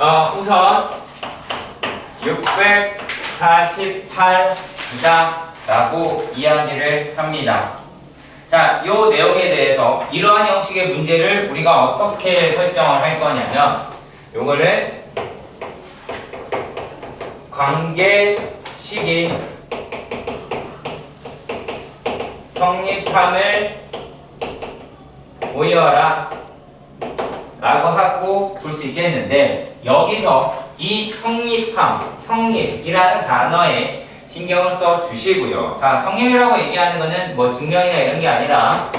우선 648이다라고 이야기를 합니다. 자, 이 내용에 대해서 이러한 형식의 문제를 우리가 어떻게 설정을 할 거냐면 요거를 관계식이 성립함을 보여라 라고 하고 볼 수 있겠는데, 여기서 이 성립이라는 단어에 신경을 써 주시고요. 자, 성립이라고 얘기하는 거는 뭐 증명이나 이런 게 아니라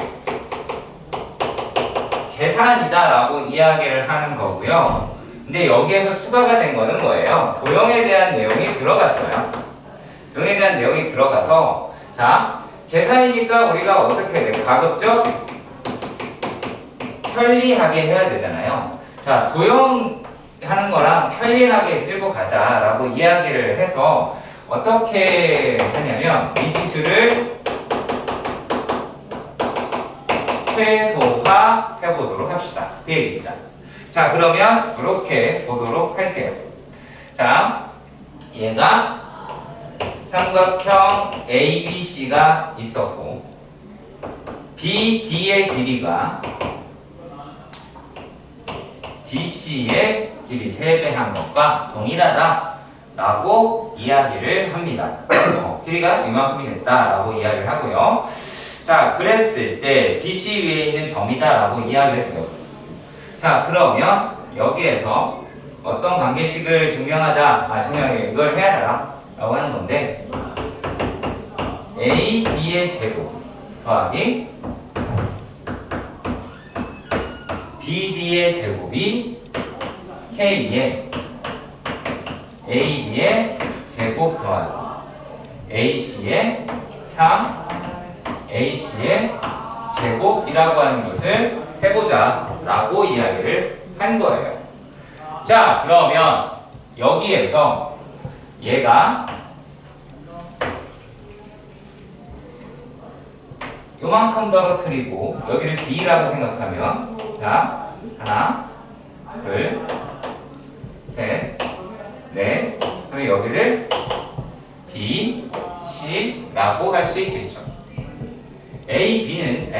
계산이다 라고 이야기를 하는 거고요. 근데 여기에서 추가가 된 거는 뭐예요? 도형에 대한 내용이 들어갔어요. 도형에 대한 내용이 들어가서, 자, 계산이니까 우리가 어떻게 돼? 가급적 편리하게 해야 되잖아요. 자, 도형 하는 거랑 편리하게 쓸고 가자라고 이야기를 해서 어떻게 하냐면 미지수를 최소화 해보도록 합시다. 그 얘기입니다. 자, 그러면 이렇게 보도록 할게요. 자, 얘가 삼각형 ABC가 있었고 BD의 길이가 DC의 길이 3배 한 것과 동일하다 라고 이야기를 합니다. 길이가 이만큼이 됐다 라고 이야기를 하고요. 자, 그랬을 때 BC 위에 있는 점이다 라고 이야기를 했어요. 자, 그러면 여기에서 어떤 관계식을 증명하자, 이걸 해라 라고 하는 건데, AD의 제곱 더하기 BD의 제곱이 K의 AB의 제곱 더하기 AC의 3 AC의 제곱이라고 하는 것을 해보자 라고 이야기를 한 거예요. 자, 그러면 여기에서 얘가 요만큼 떨어뜨리고 여기를 B라고 생각하면, 자, 하나, 둘, 셋, 넷, 그럼 여기를 B, C라고 할 수 있겠죠. A, B는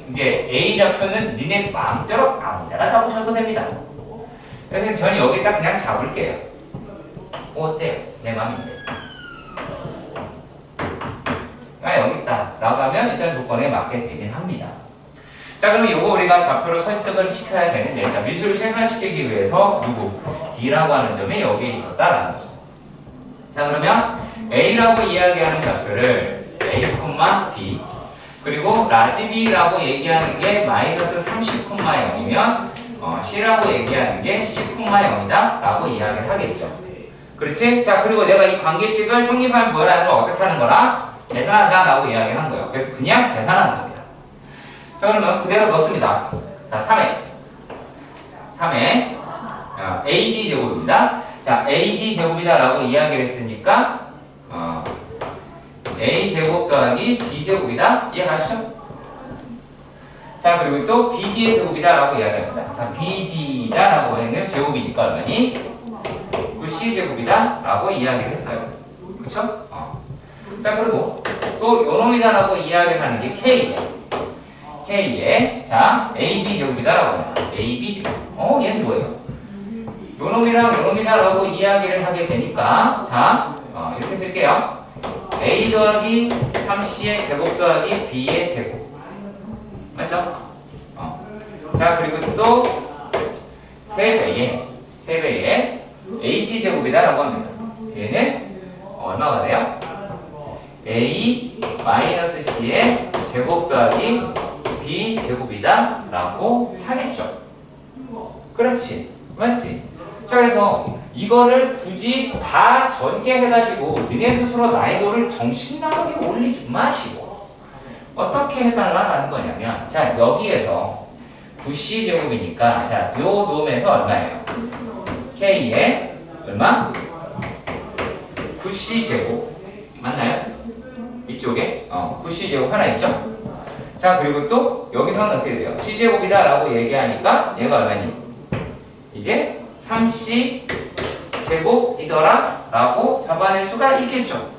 이제 A 좌표는 니네 마음대로 아무데나 잡으셔도 됩니다. 그래서 저는 여기다 그냥 잡을게요. 어때요? 내 마음인데. 여기 있다 라고 하면 일단 조건에 맞게 되긴 합니다. 자, 그러면 요거 우리가 좌표로 설득을 시켜야 되는데, 자, 미수를 최소화시키기 위해서 누구? D라고 하는 점이 여기에 있었다라는 거죠. 자, 그러면 A라고 이야기하는 좌표를 A, B, 그리고 라지 B라고 얘기하는 게 마이너스 30,0이면 C라고 얘기하는 게 10,0이다 라고 이야기를 하겠죠. 그렇지? 자, 그리고 내가 이 관계식을 성립하면 뭐라는 걸 어떻게 하는 거라? 계산하자 라고 이야기를 한 거예요. 그래서 그냥 계산하는 겁니다. 자, 그러면 그대로 넣습니다. 자, 3에 AD 제곱입니다. 자, AD 제곱이다 라고 이야기를 했으니까 A 제곱 더하기 B 제곱이다. 이해가시죠? 자, 그리고 또 BD의 제곱이다 라고 이야기합니다. 자, BD다 라고 했는 제곱이니까 얼마니? 그 C 제곱이다 라고 이야기를 했어요. 그쵸? 자, 그리고 또 요놈이다 라고 이야기를 하는 게 K에 자, AB 제곱이다 라고 합니다. AB 제곱. 얘는 뭐예요? 요놈이랑 요놈이다 라고 이야기를 하게 되니까, 자, 이렇게 쓸게요. A 더하기 3C의 제곱 더하기 B의 제곱. 맞죠? 자, 그리고 또 3배에 AC 제곱이다 라고 합니다. 얘는 얼마가 돼요? A 마이너스 C의 제곱 더하기 B 제곱이다 라고 하겠죠. 그렇지, 맞지? 자, 그래서 이거를 굳이 다 전개해가지고 니네 스스로 난이도를 정신나게 올리지 마시고 어떻게 해달라는 거냐면, 자, 여기에서 9C 제곱이니까, 자, 요 놈에서 얼마예요? K에 얼마? 9C 제곱 맞나요? 이쪽에 9C 제곱 하나 있죠? 자, 그리고 또 여기서는 어떻게 돼요? C제곱이다 라고 얘기하니까 얘가 얼마니? 이제 3C 제곱이더라 라고 잡아낼 수가 있겠죠.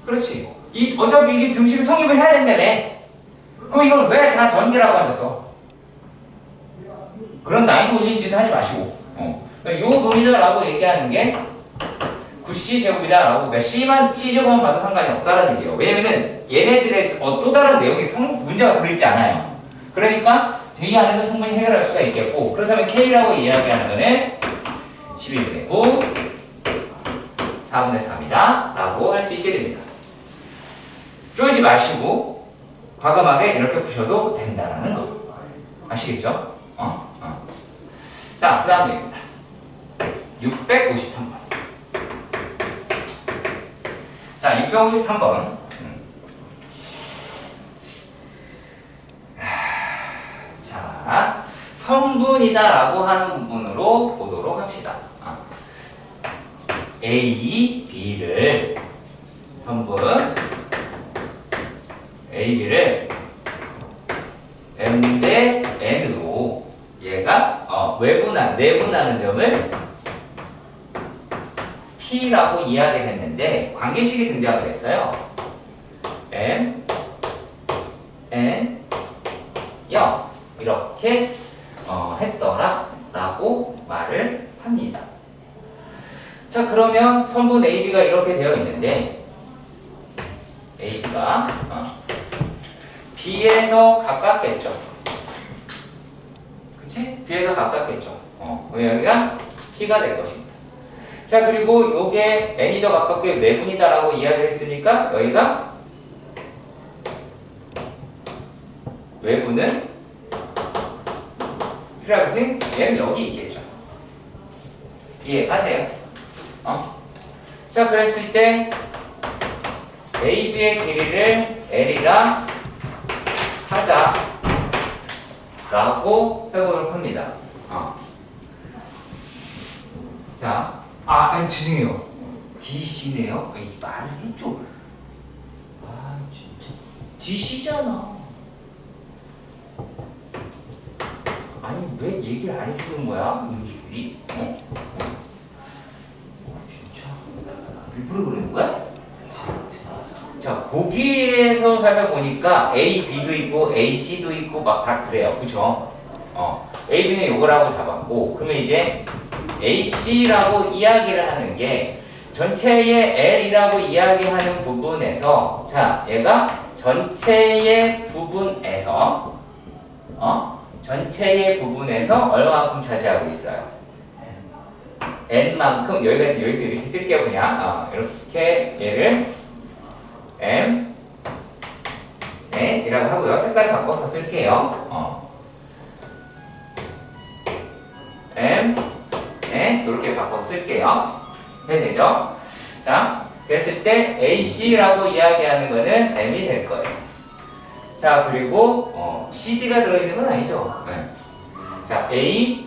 그렇지. 어차피 이게 등식을 성립을 해야 된다며. 그럼 이걸 왜 다 전제라고 하셨어? 그런 나이도 올리는 짓을 하지 마시고. 요 놈이다라고 얘기하는 게 9C 제곱이다라고, 그러니까 C 제곱만 봐도 상관이 없다는 얘기예요. 왜냐면은 얘네들의 또 다른 내용이 문제가 들어있지 않아요. 그러니까 이 안에서 충분히 해결할 수가 있겠고, 그렇다면 K라고 이야기하는 거는 12분의 9, 4분의 3이다 라고 할 수 있게 됩니다. 쪼이지 마시고 과감하게 이렇게 푸셔도 된다라는 거 아시겠죠? 자, 그 다음 얘기입니다. 653번. 자, 653번. 자, 성분이다라고 하는 부분으로 보도록 합시다. A, B를 성분 A, B를 M 대 N으로 얘가 내분하는 점을 P라고 이야기했는데 관계식이 등장을 했어요. M, N, 0 이렇게 했더라 라고 말을 합니다. 자, 그러면 성분 AB가 이렇게 되어 있는데 AB가 B에 더 가깝겠죠. 그치? B에 더 가깝겠죠. 여기가 P가 될 것입니다. 자, 그리고 요게 N이 더 가깝게 내분이다 라고 이야기를 했으니까 여기가 외분은 필요하겠지? 얘는 여기 있겠죠. 이해가세요? 자, 그랬을 때 AB의 길이를 L이라 하자 라고 해보도록 합니다. 자, 아니 죄송해요. DC네요. 이 말을 해줘. 진짜 DC잖아. 아니 왜 얘기를 안 해주는 거야? 음식들이? 진짜 일부러 그러는 거야? 자, 보기에서 살펴보니까 A, B도 있고 A, C도 있고 막 다 그래요. 그쵸? A, B는 요거라고 잡았고, 그러면 이제 A, C라고 이야기를 하는 게 전체의 L이라고 이야기하는 부분에서, 자, 얘가 전체의 부분에서 얼마만큼 차지하고 있어요? N만큼. 여기서 이렇게 쓸게요. 그냥 이렇게 얘를 M, N 이라고 하고요. 색깔을 바꿔서 쓸게요. M, N 이렇게 바꿔서 쓸게요. 되죠? 자, 그랬을 때 AC라고 이야기하는 거는 M이 될 거예요. 자, 그리고 CD가 들어있는 건 아니죠. 네. 자, A,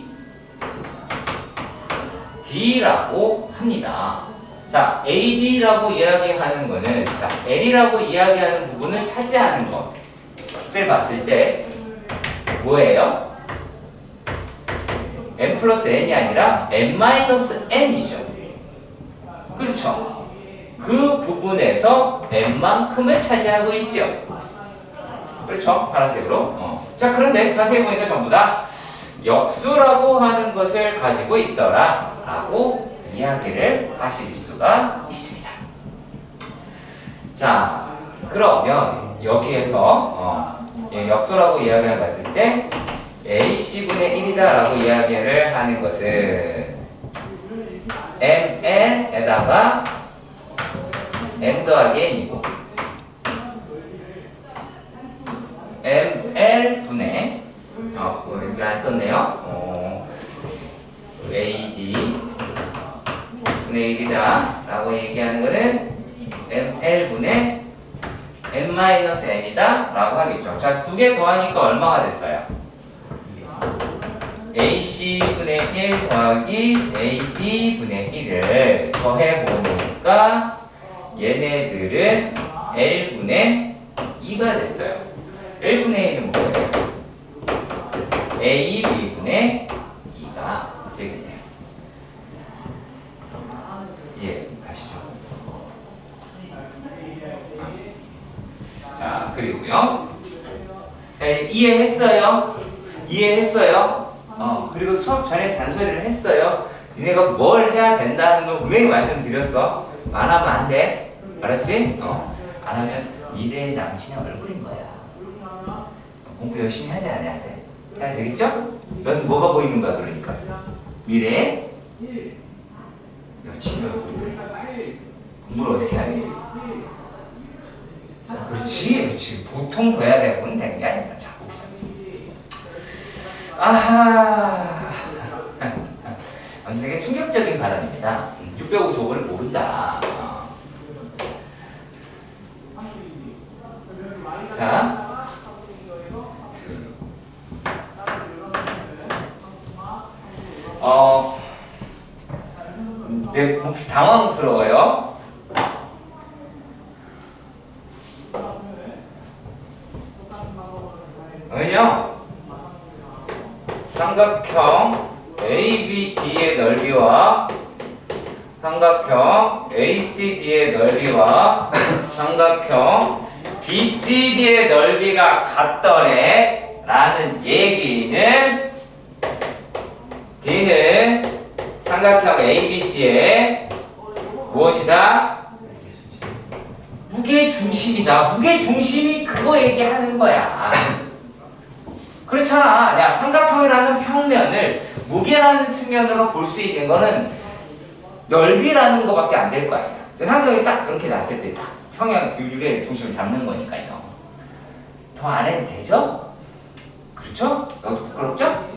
D라고 합니다. 자, AD라고 이야기하는 거는, 자, L이라고 이야기하는 부분을 차지하는 것을 봤을 때 뭐예요? M 플러스 N이 아니라 M 마이너스 N이죠. 그렇죠? 그 부분에서 N만큼을 차지하고 있죠. 그렇죠? 파란색으로. 자, 그런데 자세히 보니까 전부 다 역수라고 하는 것을 가지고 있더라 라고 이야기를 하실 수가 있습니다. 자, 그러면 여기에서 역수라고 이야기를 봤을 때 AC분의 1이다 라고 이야기를 하는 것은 ML에다가 M 더하기 N이고 ML분의 여기 안 썼네요. AD 분의 1이다 라고 얘기하는 거는 ML분의 M-N이다 라고 하겠죠. 자, 두 개 더하니까 얼마가 됐어요? AC분의 1 더하기 AD분의 1을 더해보니까 얘네들은 L분의 2가 됐어요. L분의 1은 뭐예요? AB분의 2가 되겠네요. 그리고요. 자, 이제 이해했어요? 이해했어요? 그리고 수업 전에 잔소리를 했어요. 니네가 뭘 해야 된다는 걸 분명히 말씀드렸어. 안 하면 안 돼. 알았지? 안 하면 미래의 남친의 얼굴인 거야. 공부 열심히 해야 돼, 안 해야 돼? 해야 되겠죠? 넌 뭐가 보이는 거야, 그러니까? 미래의 여친의 얼굴이 공부를 어떻게 해야 되겠어? 그렇지. 보통 더 해야 되고는 되는 게 아니라 자꾸. 아하. 되게 충격적인 발언입니다. 655를 모른다. 자. 네, 당황스러워요. 왜냐? 삼각형 ABD의 넓이와 삼각형 ACD의 넓이와 삼각형 BCD의 넓이가 같더래 라는 얘기는 D는 삼각형 ABC의 무엇이다? 무게중심이다. 무게중심이 그거 얘기하는 거야. 그렇잖아. 야, 삼각형이라는 평면을 무게라는 측면으로 볼 수 있는 거는 넓이라는 거밖에 안 될 거 아니야. 삼각형이 딱 이렇게 놨을 때 딱 평양 유리의 중심을 잡는 거니까요. 더 안 해도 되죠? 그렇죠? 너도 부끄럽죠?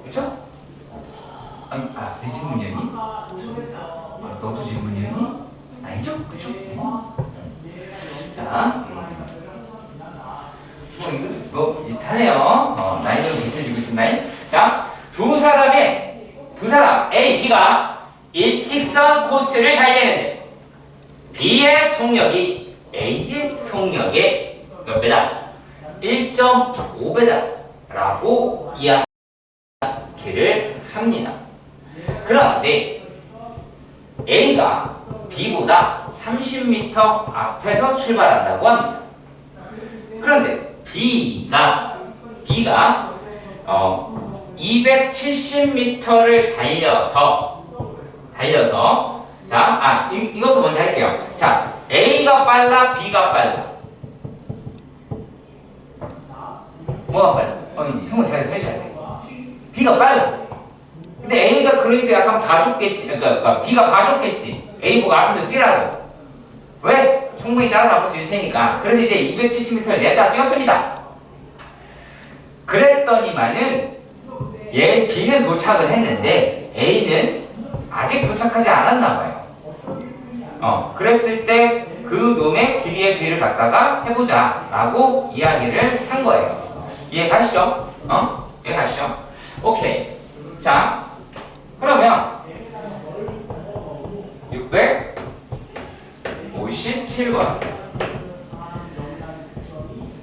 그렇죠? 아니, 내 질문이었니? 너도 질문이었니? 아니죠? 그렇죠? 자, 이거 비슷하네요. 나이는 비슷해지고 있습니다. 자, 두 사람 A, B가 일직선 코스를 달리는데 B의 속력이 A의 속력의 몇 배다? 1.5배다 라고 이야기를 합니다. 그런데 A가 B보다 30m 앞에서 출발한다고 합니다. 그런데 B가 270m를 달려서 자, 이것도 먼저 할게요. 자, A가 빨라, B가 빨라. 뭐가 빨라? 성우 대답 해줘야 돼. B가 빨라. 근데 A가 그러니까 약간 봐줬겠지. 그러니까 B가 봐줬겠지. A 보고 앞에서 뛰라고. 왜? 충분히 따라잡을 수 있으니까. 그래서 이제 270m를 냈다 뛰었습니다. 그랬더니만은 B는 도착을 했는데 A는 아직 도착하지 않았나 봐요. 그랬을 때 그 놈의 길이의 비를 갖다가 해보자 라고 이야기를 한 거예요. 이해 가시죠? 이해 가시죠? 오케이. 자, 그러면 657번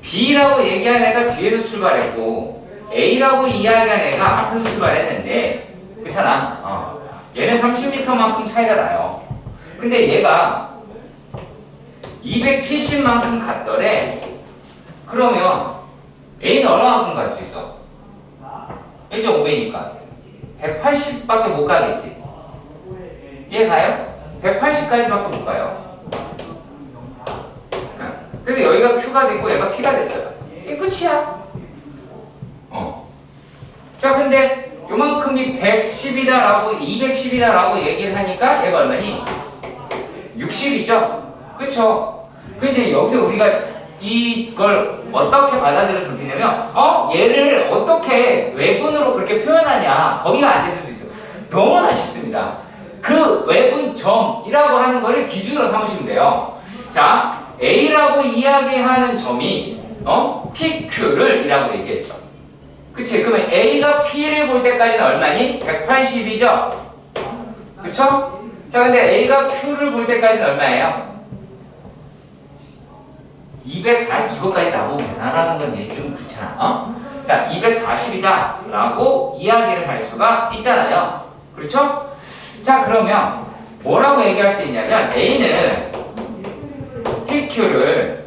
B라고 얘기한 애가 뒤에서 출발했고 A라고 이야기한 애가 앞에서 출발했는데 그렇잖아. 얘는 30m만큼 차이가 나요. 근데 얘가 270만큼 갔더래. 그러면 A는 얼마만큼 갈 수 있어? 1.5배니까 180밖에 못 가겠지. 얘 가요? 180까지밖에 못 가요. 그래서 여기가 Q가 되고 얘가 P가 됐어요. 이게 끝이야. 자, 근데 요만큼이 110이다라고 210이다라고 얘기를 하니까 얘가 얼마니? 60이죠? 그쵸? 근데 여기서 우리가 이걸 어떻게 받아들여서 그렇게 되냐면 얘를 어떻게 외분으로 그렇게 표현하냐 거기가 안 됐을 수 있어요. 너무나 쉽습니다. 그 외분점이라고 하는 거를 기준으로 삼으시면 돼요. 자, A라고 이야기하는 점이 PQ를 이라고 얘기했죠. 그치? 그러면 A가 P를 볼 때까지는 얼마니? 180이죠? 그쵸? 자, 근데 A가 Q를 볼 때까지는 얼마예요? 240, 이것까지 나보고 계산하는 건 좀 그렇잖아. 자, 240이다 라고 이야기를 할 수가 있잖아요. 그렇죠? 자, 그러면 뭐라고 얘기할 수 있냐면 A는 PQ PQ를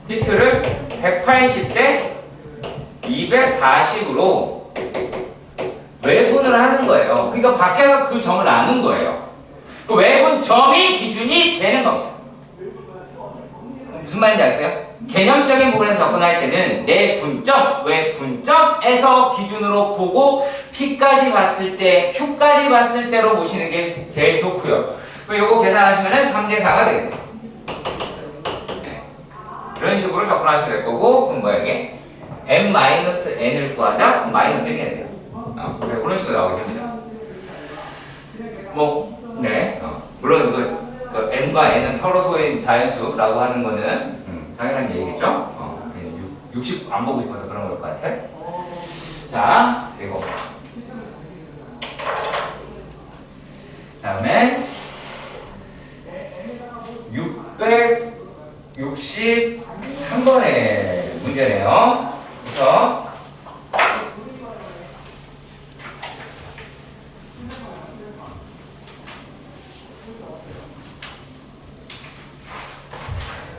PQ를 180대 240으로 외분을 하는 거예요. 그러니까 밖에서 그 점을 나눈 거예요. 그 외분 점이 기준이 되는 겁니다. 무슨 말인지 아세요? 개념적인 부분에서 접근할 때는 내 분점, 외분점에서 기준으로 보고 P까지 봤을 때, Q까지 봤을 때로 보시는 게 제일 좋고요. 그럼 요거 계산하시면은 3대4가 되겠네요. 네. 이런 식으로 접근하시면 될 거고, 그럼 뭐야 이게? M-N을 구하자? 그럼 마이너스 1이 돼요. 그런 식으로 나오게 됩니다. 물론 그 M과 N은 서로 소인 자연수라고 하는 거는 당연한 얘기겠죠? 60 안 보고 싶어서 그런 걸 것 같아. 자, 그리고 다음에 663번의 문제네요. 그래서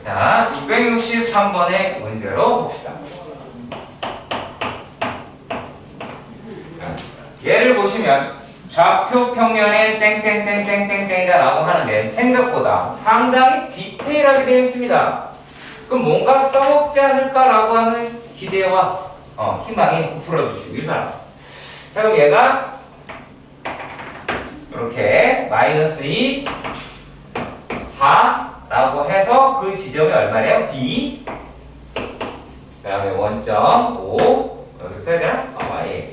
자, 663번의 문제로 봅시다. 얘를 보시면 좌표 평면에 땡땡땡땡땡땡이다 라고 하는데 생각보다 상당히 디테일하게 되어 있습니다. 그럼 뭔가 써먹지 않을까 라고 하는 기대와 희망이 풀어주시길 바랍니다. 자, 그럼 얘가 이렇게 마이너스 2, 4 라고 해서 그 지점이 얼마래요? B. 그 다음에 원점 5. 여기 써야 되나? 예.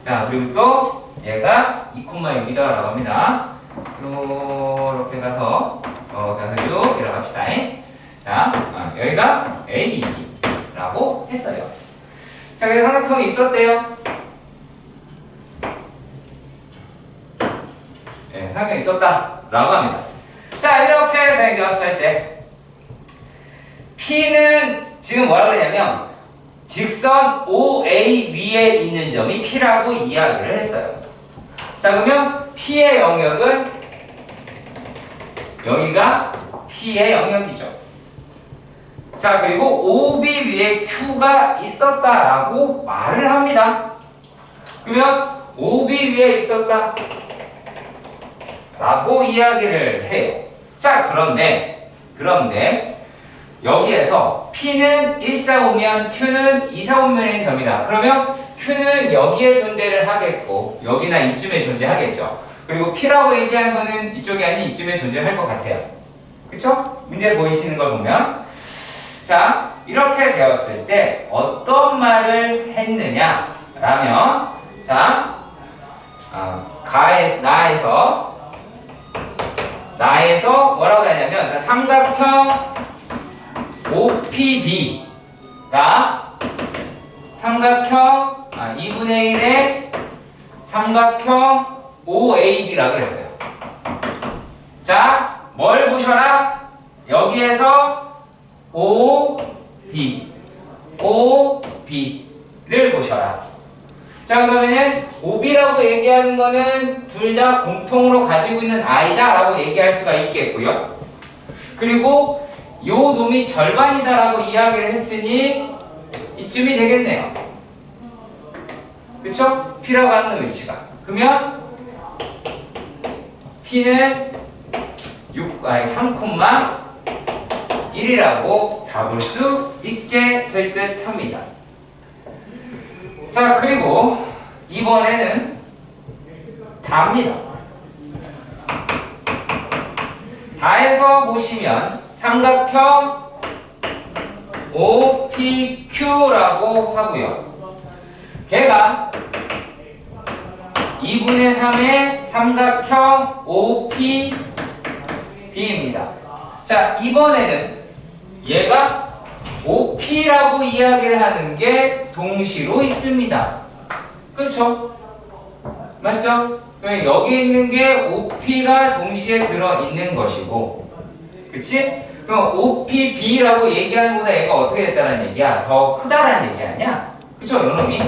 자, 그리고 또 얘가 2,6이다 라고 합니다. 요렇게 가서 쭉 이어갑시다. 자, 여기가 A 라고 했어요. 자, 그래서 삼각형이 있었대요. 네, 삼각형이 있었다 라고 합니다. 자, 이렇게 생겼을 때 P는 지금 뭐라 그러냐면 직선 OA 위에 있는 점이 P라고 이야기를 했어요. 자, 그러면 P의 영역은 여기가 P의 영역이죠. 자, 그리고 OB 위에 Q가 있었다라고 말을 합니다. 그러면 OB 위에 있었다 라고 이야기를 해요. 자, 그런데 여기에서 P는 1사오면 Q는 2사오면인 점이다. 그러면 Q는 여기에 존재를 하겠고 여기나 이쯤에 존재하겠죠. 그리고 P라고 얘기하는 거는 이쪽이 아닌 이쯤에 존재할 것 같아요. 그쵸? 문제 보이시는 걸 보면 자, 이렇게 되었을 때 어떤 말을 했느냐 라면 자, 나에서 뭐라고 하냐면 자, 삼각형 OPB가 삼각형 2분의 1의 삼각형 OAB라고 그랬어요. 자, 뭘 보셔라? 여기에서 OB를 보셔라. 자, 그러면은 OB라고 얘기하는 거는 둘 다 공통으로 가지고 있는 I다 라고 얘기할 수가 있겠고요. 그리고 요 놈이 절반이다 라고 이야기를 했으니 이쯤이 되겠네요. 그쵸? P라고 하는 위치가. 그러면 P는 3,1이라고 잡을 수 있게 될 듯 합니다. 자, 그리고 이번에는 다입니다. 다에서 보시면 삼각형 OPQ라고 하고요. 걔가 2분의 3의 삼각형 OPB입니다. 자, 이번에는 얘가 OP라고 이야기를 하는 게 동시로 있습니다. 그렇죠? 맞죠? 그럼 여기 있는 게 OP가 동시에 들어있는 것이고 그치? 그럼 OPB라고 얘기하는 것보다 얘가 어떻게 됐다는 얘기야? 더 크다라는 얘기 아니야? 그쵸? 요놈이.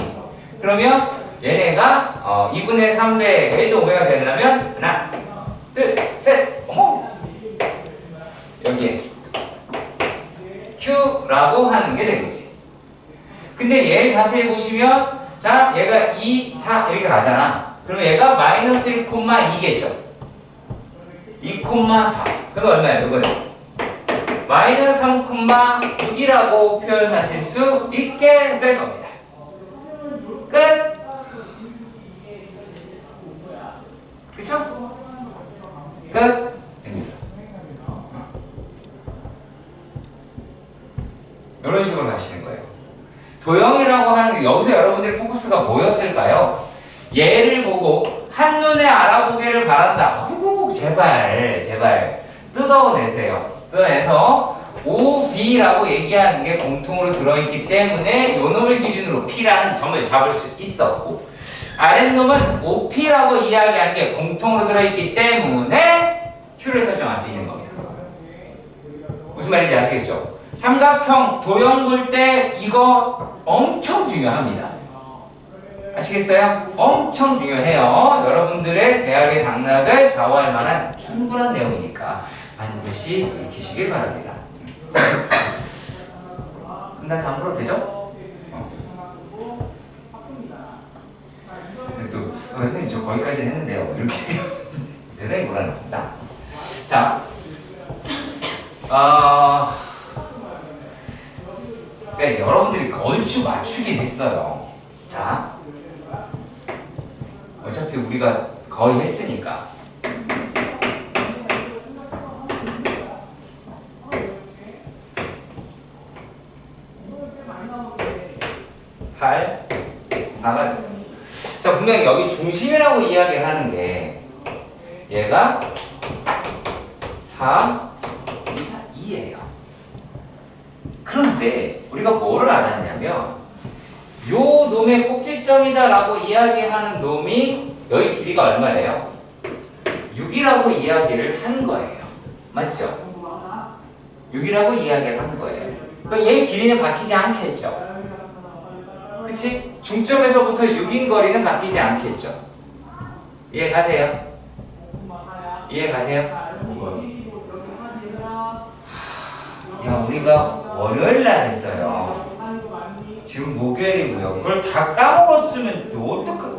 그러면 얘네가 2분의 3배 A제곱가 되려면 하나, 둘, 셋 셋, 어머! 여기에 Q라고 하는 게 되겠지. 근데 얘 자세히 보시면 자, 얘가 2, 4 이렇게 가잖아. 그럼 얘가 마이너스 1,2겠죠. 2,4. 그럼 얼마예요? 이거는 마이너스 3,6이라고 표현하실 수 있게 될 겁니다. 끝. 그쵸? 끝. 이런 식으로 가시는 거예요. 도형이라고 하는 게 여기서 여러분들의 포커스가 뭐였을까요? 얘를 보고 한눈에 알아보기를 바란다. 아이고 제발 뜯어내세요. 뜯어내서 OB라고 얘기하는 게 공통으로 들어있기 때문에 요 놈을 기준으로 P라는 점을 잡을 수 있었고, 아랫놈은 OP라고 이야기하는 게 공통으로 들어있기 때문에 Q를 설정할 수 있는 겁니다. 무슨 말인지 아시겠죠? 삼각형 도형 볼 때 이거 엄청 중요합니다. 아시겠어요? 엄청 중요해요. 여러분들의 대학의 당락을 좌우할 만한 충분한 내용이니까 반드시 익히시길 바랍니다. 나 다음 풀어도 되죠? 근데 또 선생님 저 거기까지 했는데요. 이렇게 대단히 곤란합니다. 자, 그러니까 여러분들이 얼추 맞추긴 했어요. 자, 어차피 우리가 거의 했으니까. 팔, 4가 됐어요. 자, 분명히 여기 중심이라고 이야기를 하는 게 얘가 4, 2예요. 그런데 우리가 뭐를 알았냐면 요 놈의 꼭지점이다라고 이야기하는 놈이 여기 길이가 얼마래요? 6이라고 이야기를 한 거예요. 맞죠? 6이라고 이야기를 한 거예요. 그러니까 얘 길이는 바뀌지 않겠죠? 그치? 중점에서부터 6인 거리는 바뀌지 않겠죠? 이해 가세요? 이해 가세요? 야, 우리가 월요일날 했어요. 지금 목요일이고요. 그걸 다 까먹었으면 또 어떡하...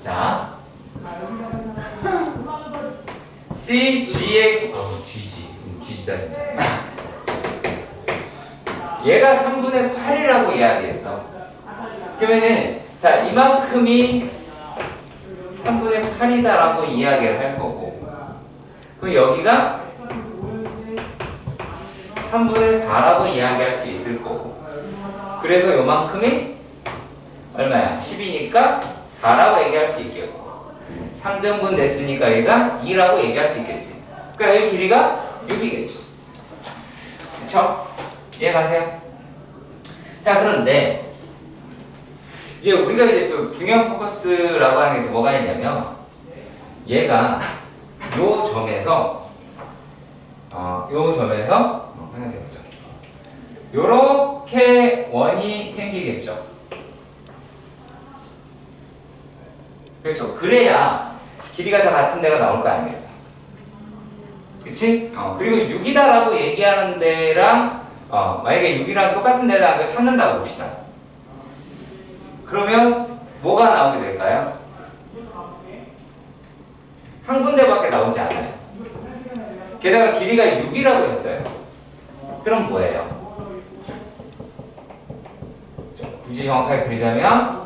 자, C, G의 G다 진짜. 얘가 3분의 8이라고 이야기했어. 그러면은 자, 이만큼이 3분의 8이다라고 이야기를 할 거고, 그 여기가 3분의 4라고 이야기할 수 있을 거고, 그래서 요만큼이 얼마야? 10이니까 4라고 얘기할 수 있겠고, 3등분 냈으니까 여기가 2라고 얘기할 수 있겠지. 그러니까 여기 길이가 6이겠죠. 그쵸? 이해 가세요? 자, 그런데 이제 우리가 이제 또 중요한 포커스라고 하는 게 뭐가 있냐면, 얘가 요 점에서 요렇게 원이 생기겠죠. 그렇죠. 그래야 길이가 다 같은 데가 나올 거 아니겠어. 그치? 그리고 6이다라고 얘기하는 데랑 만약에 6이랑 똑같은 데다 찾는다고 봅시다. 그러면 뭐가 나오게 될까요? 한 군데밖에 나오지 않아요. 게다가 길이가 6이라고 했어요. 그럼 뭐예요? 굳이 정확하게 그리자면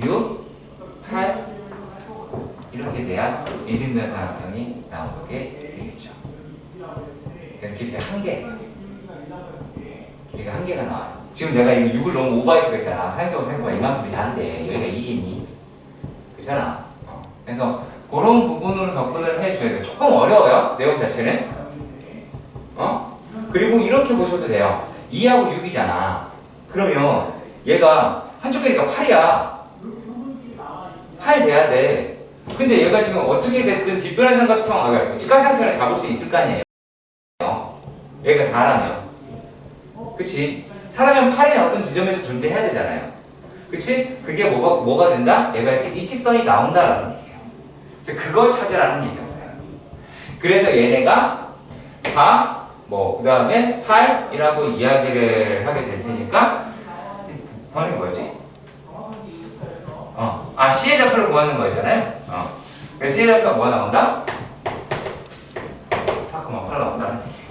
6, 8 이렇게 돼야 이등변 삼각형이 나오게 되겠죠. 그래서 길이가 1개. 길이가 1개가 나와요. 지금 내가 이 6을 너무 오버해서 그랬잖아. 상식적으로 생각해봐. 이만큼이 다인데 여기가 2이니? 그렇잖아. 그래서 그런 부분으로 접근을 해줘야 돼요. 조금 어려워요. 내용 자체는. 그리고 이렇게 보셔도 돼요. 2하고 6이잖아. 그러면 얘가 한쪽 길이가 8이야. 8 돼야 돼. 근데 얘가 지금 어떻게 됐든 빗변의 삼각형, 직각삼각형을 잡을 수 있을 거 아니에요. 얘가 4라면. 그치? 4라면 8이 어떤 지점에서 존재해야 되잖아요. 그치? 그게 뭐가 된다? 얘가 이렇게 일직선이 나온다라는 얘기예요. 그래서 그걸 찾으라는 얘기였어요. 그래서 얘네가 4, 그 다음에 8이라고 이야기를 하게 될 테니까 구하는 거지? C의 좌표를 구하는 거잖아요. 그래서 C의 좌표가 뭐가 나온다? 4,8 나온다는 얘기예요.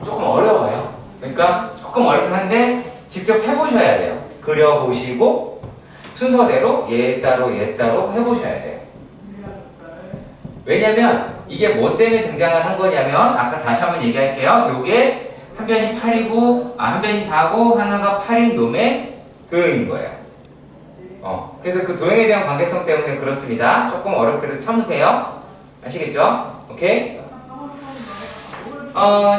조금 어려워요. 그러니까 조금 어렵긴 한데 직접 해보셔야 돼요. 그려보시고 순서대로 얘 따로 해보셔야 돼요. 왜냐면 이게 뭐 때문에 등장을 한 거냐면 아까 다시 한번 얘기할게요. 요게 한 변이 8이고 한 변이 4고 하나가 8인 놈의 도형인 거예요. 그래서 그 도형에 대한 관계성 때문에 그렇습니다. 조금 어렵게도 참으세요. 아시겠죠? 오케이?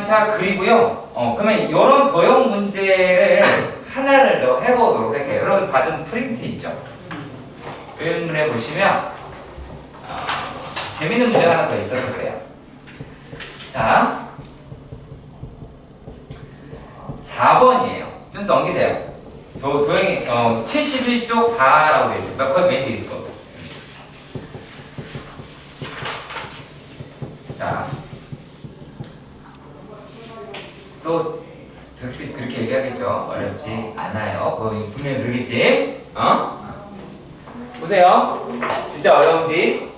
자, 그리고요. 그러면 이런 도형 문제를 하나를 더 해보도록 할게요. 여러분 받은 프린트 있죠? 의문문에 보시면 재밌는 문제가 하나 더 있어서 그래요. 자, 4번이에요. 좀 넘기세요. 도형이 71쪽 4라고 되어 있어요. 몇 컷 멘트 있을 거고. 자, 또 그렇게 얘기하겠죠. 어렵지 않아요. 분명히 그러겠지. 보세요. 진짜 어려운지.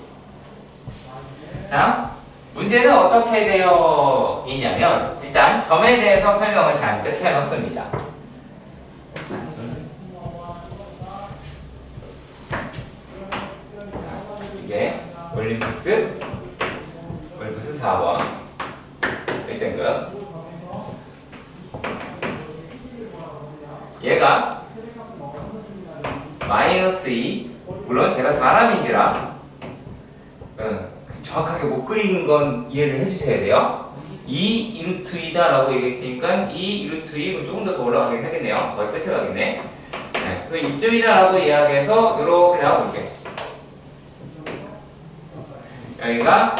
자, 문제는 어떻게 되어 있냐면 일단 점에 대해서 설명을 잔뜩 해놓습니다. 이게 올림푸스 4번 1등급. 얘가 -2, 물론 제가 사람인지라 정확하게 못 그리는 건 이해를 해주셔야 돼요. 2 루트 2다 라고 얘기했으니까 2 루트 2, 조금 더 올라가긴 하겠네요. 거의 끝에 가겠네. 그럼 이쯤이다 라고 이야기해서 이렇게 나와볼게요. 여기가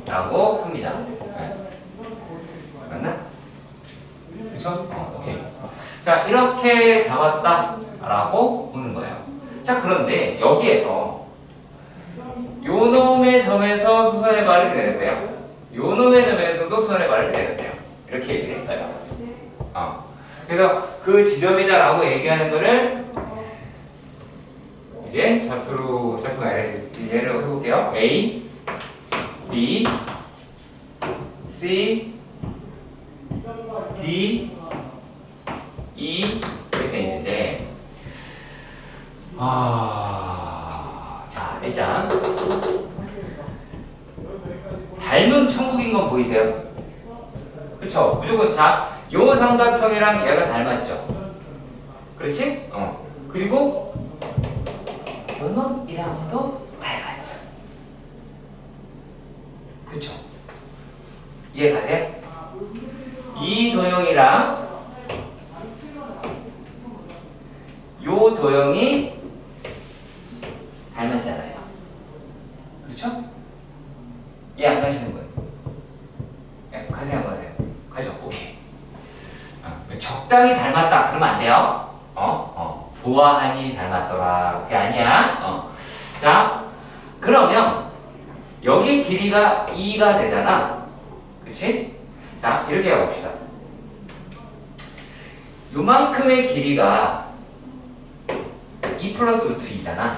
라고 합니다. 맞나? 그쵸? 오케이. 자, 이렇게 잡았다 라고 보는 거예요. 자, 그런데 여기에서 요 놈의 점에서 수선의 말을 내는데요. 요 놈의 점에서도 수선의 말을 내는데요. 이렇게 얘기를 했어요. 그래서 그 지점이다 라고 얘기하는 거를 이제 좌표가 예를 해볼게요. A, B, C, D, E 이렇게 돼 있는데 자, 일단 닮은 천국인 건 보이세요? 그쵸? 무조건 요 삼각형이랑 얘가 닮았죠? 그렇지? 그리고 요 놈이랑도 닮았죠? 그쵸? 이해가세요? 이 도형이랑 요 도형이 닮았잖아요. 그렇죠? 이해 안 가시는 거예요? 가세요, 안 가세요? 가죠. 오케이. 적당히 닮았다. 그러면 안 돼요. 보아하니 닮았더라. 그게 아니야. 자, 그러면 여기 길이가 2가 되잖아. 그치? 자, 이렇게 해봅시다. 요만큼의 길이가 2 플러스 루트 2잖아.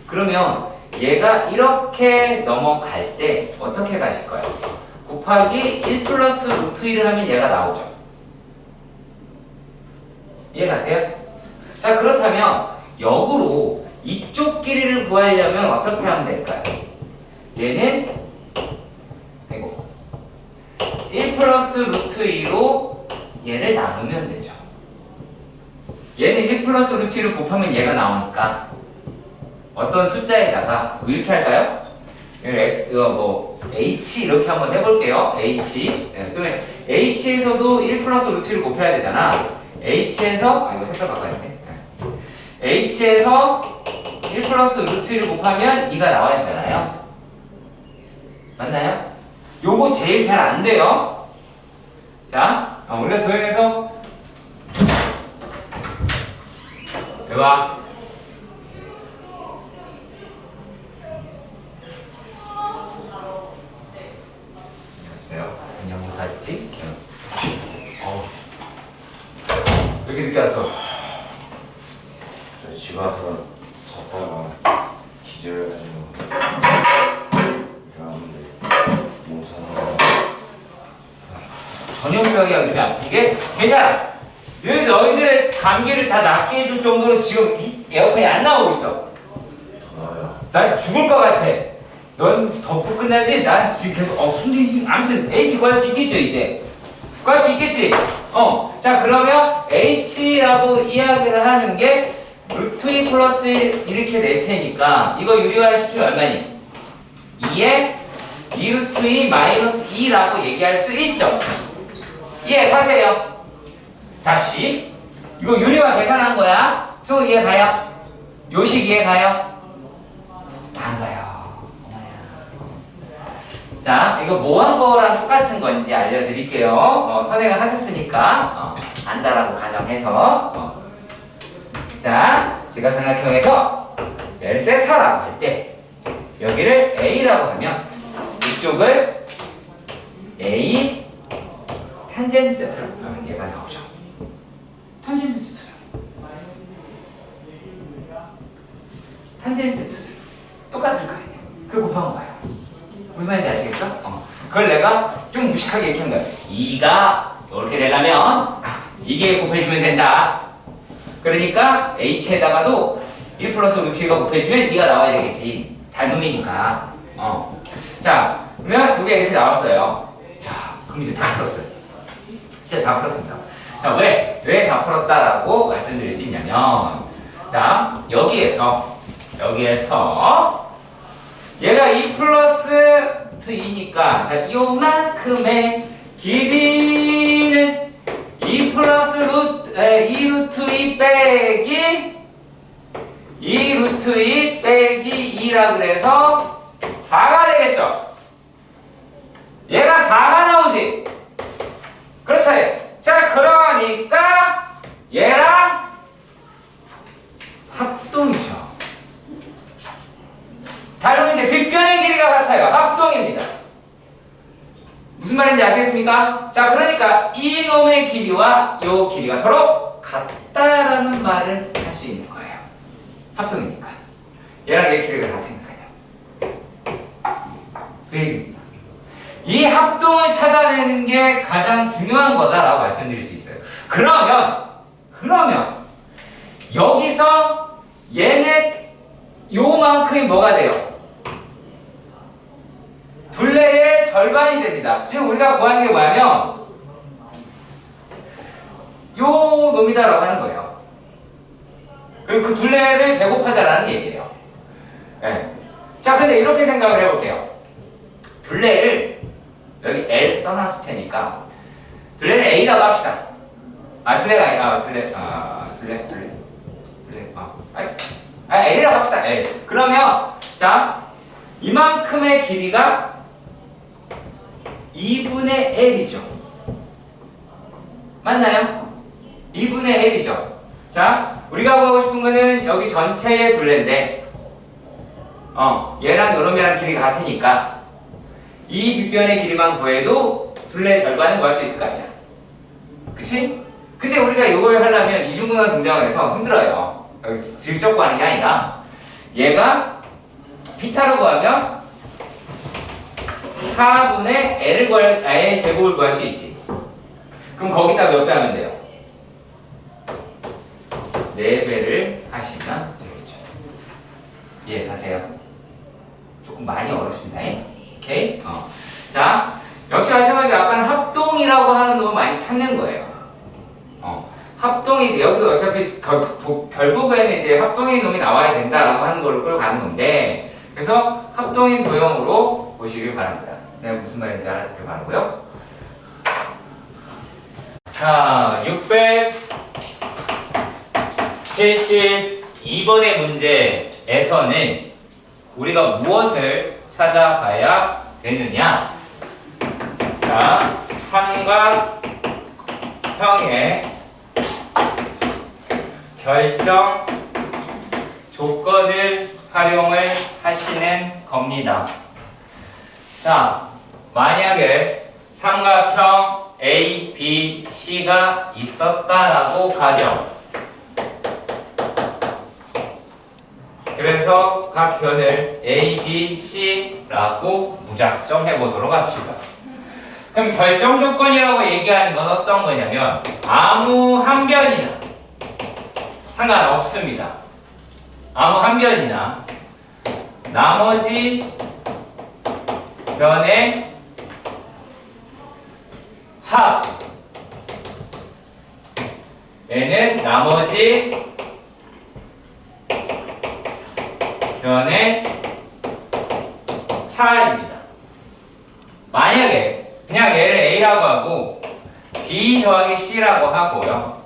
그러면 얘가 이렇게 넘어갈 때 어떻게 가실 거예요? 곱하기 1 플러스 루트 2를 하면 얘가 나오죠. 이해가세요? 자, 그렇다면 역으로 이쪽 길이를 구하려면 어떻게 하면 될까요? 얘는 1 플러스 루트 2로 얘를 나누면 되죠. 얘는 1 플러스 루트 2를 곱하면 얘가 나오니까 어떤 숫자에다가 이렇게 할까요? x h 이렇게 한번 해볼게요. h. 그러면 h에서도 1 플러스 루트 2를 곱해야 되잖아. h에서 이거 색깔 바꿔야 돼. h에서 1 플러스 루트 2를 곱하면 2가 나와야 되잖아요. 맞나요? 요거 제일 잘 안 돼요. 자, 우리가 도형에서 해봐. 안녕, 다 됐지? 왜 이렇게 늦게 왔어? 저희 집 와서 잤다가 기절해가지고 일어났는데 몸살나서 전염병이야, 요즘에 아프게? 괜찮아. 너희들의 감기를 다 낫게 해줄 정도로 지금 이 에어컨이 안 나오고 있어. 더워요. 난 죽을 것 같아. 넌 덮고 끝나지? 난 지금 계속 숨이 아무튼 H 구할 수 있겠죠 이제? 구할 수 있겠지? 자 그러면 H라고 이야기를 하는 게 루트 2 플러스 1 이렇게 낼 테니까 이거 유리화를 시키면 얼마니? 2에 2 루트 2 마이너스 2라고 얘기할 수 있죠? 이해하세요? 다시 이거 유리화 계산한 거야? 수 이해 가요? 요식 이해 가요? 안 가요. 자, 이거 뭐 한 거랑 똑같은 건지 알려드릴게요. 선행을 하셨으니까 안다라고 가정해서 자, 지각삼각형에서 얘를 세타라고 할 때 여기를 A라고 하면 이쪽을 A 탄젠트 세타라고 하면 얘가 나오죠. 탄젠트 세타. 탄젠트 세타. 똑같을 거 아니야. 그거 곱한 거예요. 무슨 말인지 아시겠어? 그걸 내가 좀 무식하게 이렇게 한 거야. 2가 이렇게 되려면 이게 곱해주면 된다. 그러니까 H에다가도 1 플러스 루트 2가 곱해주면 2가 나와야 되겠지. 닮음이니까. 자, 그러면 이게 이렇게 나왔어요. 자, 그럼 이제 다 풀었어요. 진짜 다 풀었습니다. 자, 왜 다 풀었다라고 말씀드릴 수 있냐면, 자, 여기에서 얘가 2 플러스 2니까 자 요만큼의 길이는 2 플러스 2 루트 2 빼기 2 루트 2 빼기 2라 그래서 4가 되겠죠. 얘가 4가 나오지. 그렇지. 자 그러니까 얘랑 합동이죠. 닮은 이제 빗변의 길이가 같아요. 합동입니다. 무슨 말인지 아시겠습니까? 자, 그러니까 이 놈의 길이와 이 길이가 서로 같다라는 말을 할 수 있는 거예요. 합동이니까. 얘랑 얘 길이가 같으니까요. 그 얘기입니다. 이 합동을 찾아내는 게 가장 중요한 거다라고 말씀드릴 수 있어요. 그러면 여기서 얘네 요만큼이 뭐가 돼요? 둘레의 절반이 됩니다. 지금 우리가 구하는 게 뭐냐면 요 놈이다라고 하는 거예요. 그리고 그 둘레를 제곱하자라는 얘기예요. 네. 자, 근데 이렇게 생각을 해볼게요. 둘레를 여기 L 써놨을 테니까 둘레를 A라고 합시다. 둘레가 아니라 둘레 L이라고 합시다. L. 그러면 자 이만큼의 길이가 2분의 L이죠. 맞나요? 2분의 L이죠. 자, 우리가 보고 싶은 거는 여기 전체의 둘레인데 얘랑 요놈이랑 길이가 같으니까 이 빗변의 길이만 구해도 둘레의 절반은 구할 수 있을 거 아니야. 그치? 근데 우리가 이걸 하려면 이중분할 등장을 해서 힘들어요. 직접 구하는 게 아니라 얘가 피타로 구하면 4분의 L 제곱을 구할 수 있지. 그럼 거기다 몇 배 하면 돼요? 4배를 하시면 되겠죠. 이해가세요? 조금 많이 어렵습니다. 오케이? 자, 역시 마찬가지로 아까는 합동이라고 하는 놈을 많이 찾는 거예요. 합동이 여기도 어차피 결국에는 이제 합동인 놈이 나와야 된다라고 하는 걸로 끌고 가는 건데, 그래서 합동인 도형으로 보시길 바랍니다. 내가 무슨 말인지 알아듣길 바라고요. 자, 672번의 문제에서는 우리가 무엇을 찾아봐야 되느냐? 자, 삼각형의 결정 조건을 활용을 하시는 겁니다. 자, 만약에 삼각형 A, B, C가 있었다라고 가정. 그래서 각 변을 A, B, C라고 무작정 해보도록 합시다. 그럼 결정 조건이라고 얘기하는 건 어떤 거냐면 아무 한 변이나 상관없습니다. 아무 한 변이나 나머지 변의 합에는 나머지 변의 차입니다. 만약에 그냥 얘를 A라고 하고 B 더하기 C라고 하고요.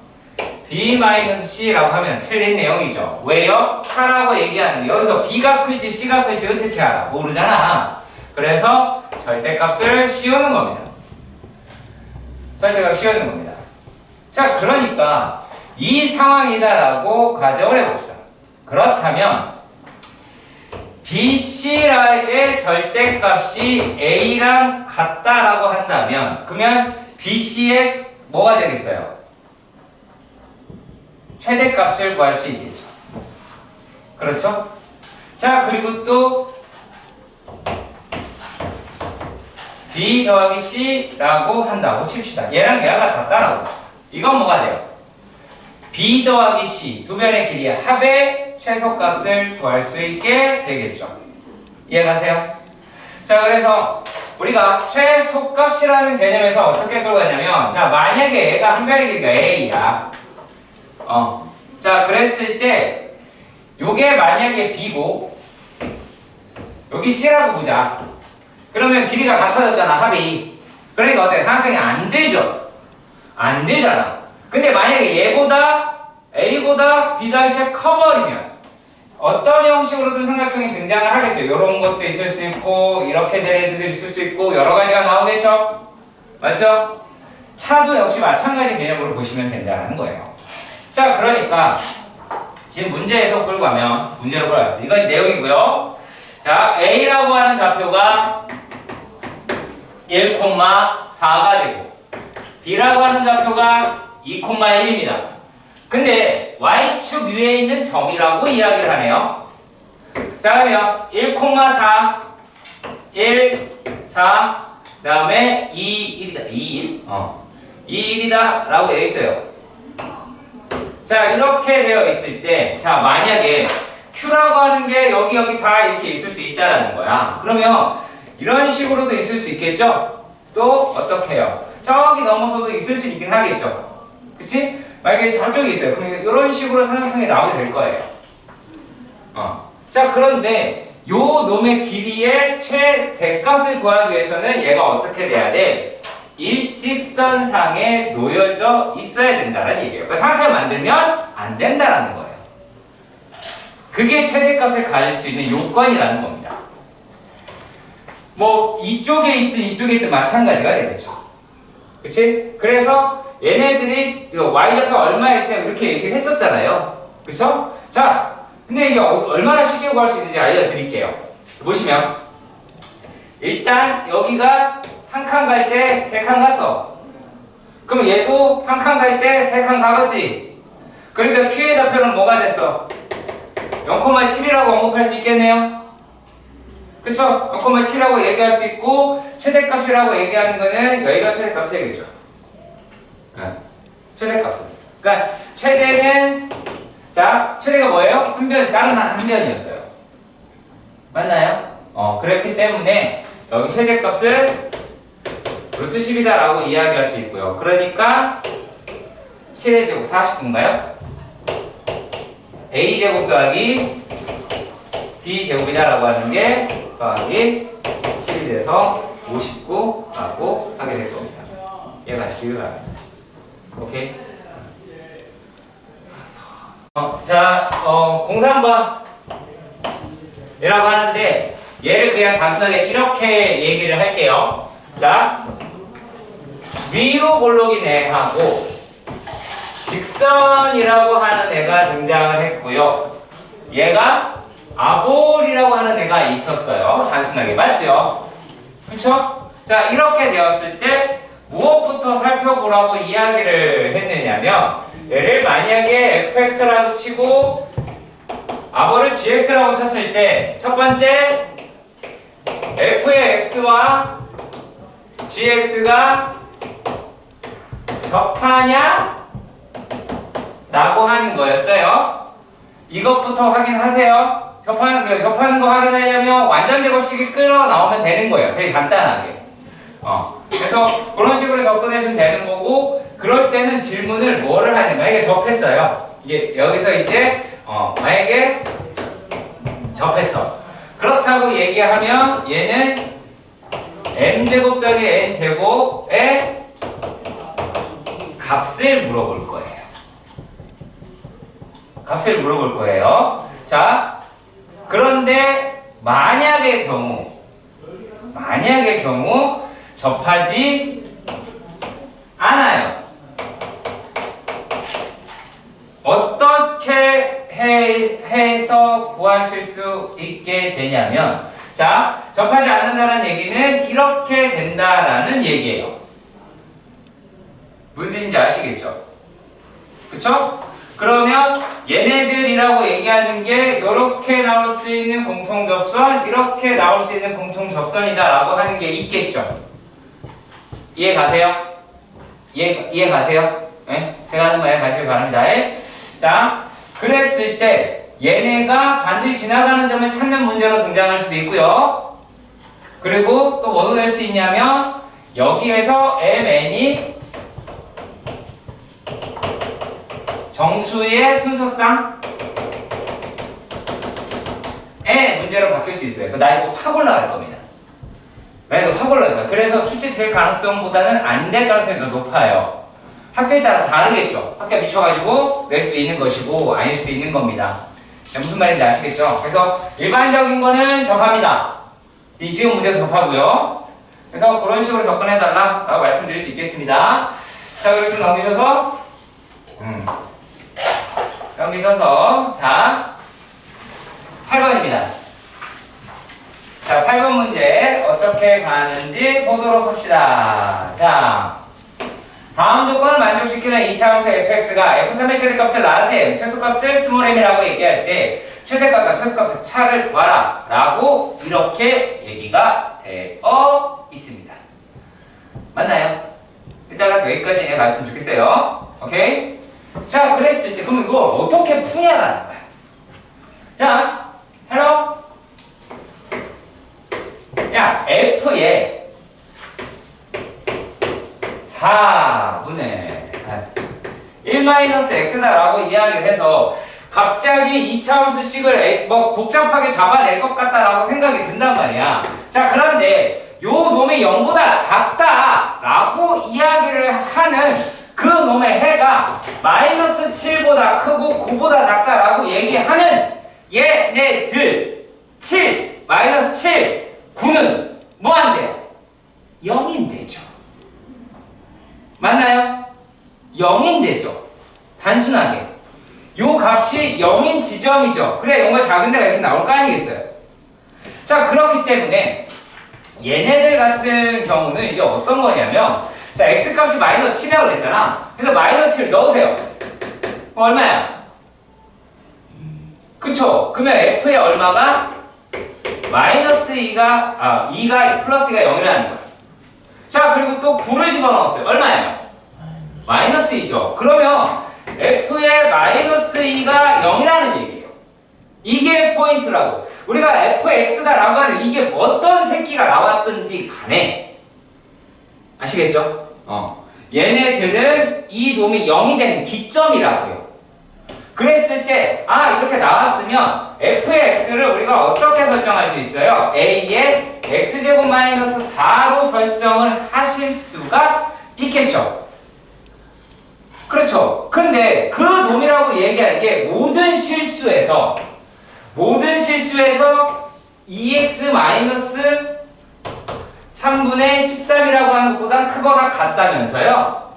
B-C라고 하면 틀린 내용이죠. 왜요? 차라고 얘기하는 게 여기서 B가 클지 C가 클지 어떻게 알아? 모르잖아. 그래서 절대값을 씌우는 겁니다. 절대값 씌우는 겁니다. 자, 그러니까 이 상황이다라고 가정을 해봅시다. 그렇다면 BC의 절대값이 A랑 같다라고 한다면 그러면 BC의 뭐가 되겠어요? 최대값을 구할 수 있겠죠. 그렇죠? 자, 그리고 또 B 더하기 C라고 한다고 칩시다. 얘랑 얘가 같다라고. 이건 뭐가 돼요? B 더하기 C 두 변의 길이의 합의 최소값을 구할 수 있게 되겠죠. 이해가세요? 자, 그래서 우리가 최소값이라는 개념에서 어떻게 끌고 가냐면 자, 만약에 얘가 한 변의 길이가 A야. 자, 그랬을 때 요게 만약에 B고 여기 C라고 보자. 그러면 길이가 같아졌잖아, 합이. 그러니까 어때? 삼각형이 안 되죠? 안 되잖아. 근데 만약에 얘보다 A보다 B 더하기 C가 커버리면 어떤 형식으로든 삼각형이 등장을 하겠죠. 이런 것도 있을 수 있고 이렇게 될 애들도 있을 수 있고 여러 가지가 나오겠죠. 맞죠? 차도 역시 마찬가지 개념으로 보시면 된다는 거예요. 자, 그러니까 지금 문제에서 끌고 가면 문제로 끌어갔어요. 이건 내용이고요. 자, A라고 하는 좌표가 1,4가 되고 B라고 하는 좌표가 2,1입니다. 근데 Y축 위에 있는 점이라고 이야기를 하네요. 자, 그러면 1,4 1, 4 그 다음에 2, 1이다. 2, 1 2, 1이다 라고 되어 있어요. 자, 이렇게 되어 있을 때 자, 만약에 Q라고 하는 게 여기 다 이렇게 있을 수 있다라는 거야. 그러면 이런 식으로도 있을 수 있겠죠? 또 어떻게 해요? 저기 넘어서도 있을 수 있긴 하겠죠? 그치? 만약에 저쪽에 있어요. 그럼 이런 식으로 삼각형이 나오게 될 거예요. 자, 그런데 요 놈의 길이의 최대값을 구하기 위해서는 얘가 어떻게 돼야 돼? 일직선상에 놓여져 있어야 된다는 얘기예요. 그러니까 삼각형을 만들면 안 된다라는 거예요. 그게 최대값을 가질 수 있는 요건이라는 겁니다. 뭐 이쪽에 있든 이쪽에 있든 마찬가지가 되겠죠. 그치? 그래서 얘네들이 y좌표가 얼마일 때 이렇게 얘기를 했었잖아요. 그쵸? 자, 근데 이게 얼마나 쉽게 구할 수 있는지 알려드릴게요. 보시면 일단 여기가 한 칸 갈 때 세 칸 갔어. 그럼 얘도 한 칸 갈 때 세 칸 가겠지. 그러니까 Q의 좌표는 뭐가 됐어? 0,7이라고 언급할 수 있겠네요. 그쵸? 0,7이라고 얘기할 수 있고 최대값이라고 얘기하는 거는 여기가 최대값이 되겠죠. 최대값은. 그러니까 최대는 자, 최대가 뭐예요? 한 변, 다른 한 변이었어요. 맞나요? 그렇기 때문에 여기 최대값은 루트 10이다라고 이야기할 수 있고요. 그러니까 7의 제곱 49인가요? A제곱 더하기 B제곱이다라고 하는 게 더하기 10이 돼서 59라고 하게 될 겁니다. 이해가시길 바랍니다. 오케이? 자, 03번 이라고 하는데 얘를 그냥 단순하게 이렇게 얘기를 할게요. 자, 위로 볼록이 애하고 직선이라고 하는 애가 등장을 했고요. 얘가 아볼이라고 하는 애가 있었어요. 단순하게 맞죠? 그쵸? 자, 이렇게 되었을 때 무엇부터 살펴보라고 이야기를 했느냐면 얘를 만약에 fx라고 치고 아볼을 gx라고 쳤을 때 첫 번째 f의 x와 gx가 접하냐? 라고 하는 거였어요. 이것부터 확인하세요. 접하는 거 확인하려면 완전 제곱식이 끌어 나오면 되는 거예요. 되게 간단하게. 그래서 그런 식으로 접근하시면 되는 거고, 그럴 때는 질문을 뭐를 하냐. 만약에 접했어요. 이게 여기서 이제, 만약에 접했어. 그렇다고 얘기하면 얘는 m제곱 더하기 n제곱의 값을 물어볼 거예요. 값을 물어볼 거예요. 자, 그런데 만약의 경우 접하지 않아요. 어떻게 해서 구하실 수 있게 되냐면, 자, 접하지 않는다는 얘기는 이렇게 된다라는 얘기예요. 무슨 뜻인지 아시겠죠? 그쵸? 그러면 얘네들이라고 얘기하는 게 이렇게 나올 수 있는 공통접선, 이렇게 나올 수 있는 공통접선이다라고 하는 게 있겠죠? 이해 가세요? 이해 가세요? 네? 제가 하는 말에 가시길 바랍니다. 자, 그랬을 때 얘네가 반드시 지나가는 점을 찾는 문제로 등장할 수도 있고요. 그리고 또 뭐도 될 수 있냐면 여기에서 mn이 정수의 순서쌍의 문제로 바뀔 수 있어요. 나이가 확 올라갈 겁니다. 나이가 확 올라갈 거예요. 그래서 출제될 가능성보다는 안 될 가능성이 더 높아요. 학교에 따라 다르겠죠. 학교에 미쳐가지고 낼 수도 있는 것이고 아닐 수도 있는 겁니다. 무슨 말인지 아시겠죠? 그래서 일반적인 거는 접합니다. 이 지금 문제도 접하고요. 그래서 그런 식으로 접근해달라 라고 말씀드릴 수 있겠습니다. 자, 그리고 좀 넘기셔서 자 8번입니다. 자, 8번 문제 어떻게 가는지 보도록 합시다. 자, 다음 조건을 만족시키는 2차 함수 fx가 f3의 최대값을 라지 최소값을 스몰 m이라고 얘기할 때 최대값과 최소값의 차를 구하라 라고 이렇게 얘기가 되어 있습니다. 맞나요? 일단 여기까지 얘기가 갔으면 좋겠어요. 오케이? 자, 그랬을 때 그럼 이거 어떻게 푸냐라는 거야. 자, 헬로 야, f의 4분의 1-x다라고 이야기를 해서 갑자기 2차 함수식을 뭐 복잡하게 잡아낼 것 같다라고 생각이 든단 말이야. 자, 그런데 요 놈이 0보다 작다라고 이야기를 하는 그 놈의 해가 -7보다 크고 9보다 작다라고 얘기하는 얘네들 7, -7, 9는 뭐한대요? 0인데죠. 맞나요? 0인데죠. 단순하게 요 값이 0인 지점이죠. 그래, 0가 작은 데가 이렇게 나올 거 아니겠어요? 자, 그렇기 때문에 얘네들 같은 경우는 이제 어떤 거냐면, 자, x값이 -7이라고 그랬잖아. 그래서 -7 넣으세요. 얼마야? 그쵸? 그러면 f의 얼마가? -2가 2가 플러스 2가 0이라는 거야. 자, 그리고 또 9를 집어넣었어요. 얼마예요? -2죠. 그러면 f의 -2가 0이라는 얘기예요. 이게 포인트라고. 우리가 fx다라고 하는 이게 어떤 새끼가 나왔든지 간에 아시겠죠? 얘네들은 이 놈이 0이 되는 기점이라고요. 그랬을 때 이렇게 나왔으면 f의 x를 우리가 어떻게 설정할 수 있어요? a의 x제곱 -4로 설정을 하실 수가 있겠죠. 그렇죠. 근데 그 놈이라고 얘기하는 게 모든 실수에서 2x 3분의 13이라고 하는 것보다 크거나 같다면서요?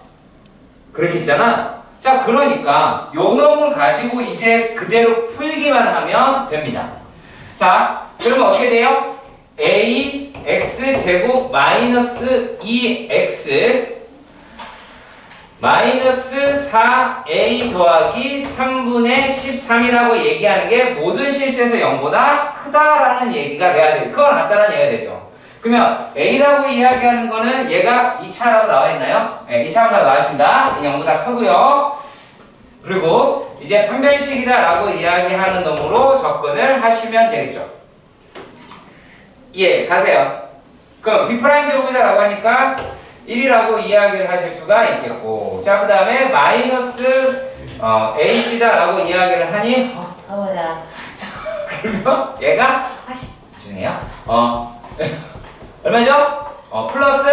그렇게 했잖아. 자, 그러니까 요 놈을 가지고 이제 그대로 풀기 풀기만 하면 됩니다. 자, 그러면 어떻게 돼요? ax 제곱 마이너스 2x 마이너스 4a 더하기 3분의 13이라고 얘기하는 게 모든 실수에서 0보다 크다라는 얘기가 돼야 돼요. 그건 같다라는 얘기가 되죠. 그러면 a라고 이야기하는 거는 얘가 2차라고 나와 있나요? 네, 2차로 나와 있습니다. 0보다 크고요. 그리고 이제 판별식이다라고 이야기하는 놈으로 접근을 하시면 되겠죠. 예, 가세요. 그럼 b' 제곱이다라고 하니까 1이라고 이야기를 하실 수가 있겠고, 자, 그 다음에 마이너스 h다라고 이야기를 하니 어머나. 자, 그러면 얘가 중요해요. 얼마죠? 플러스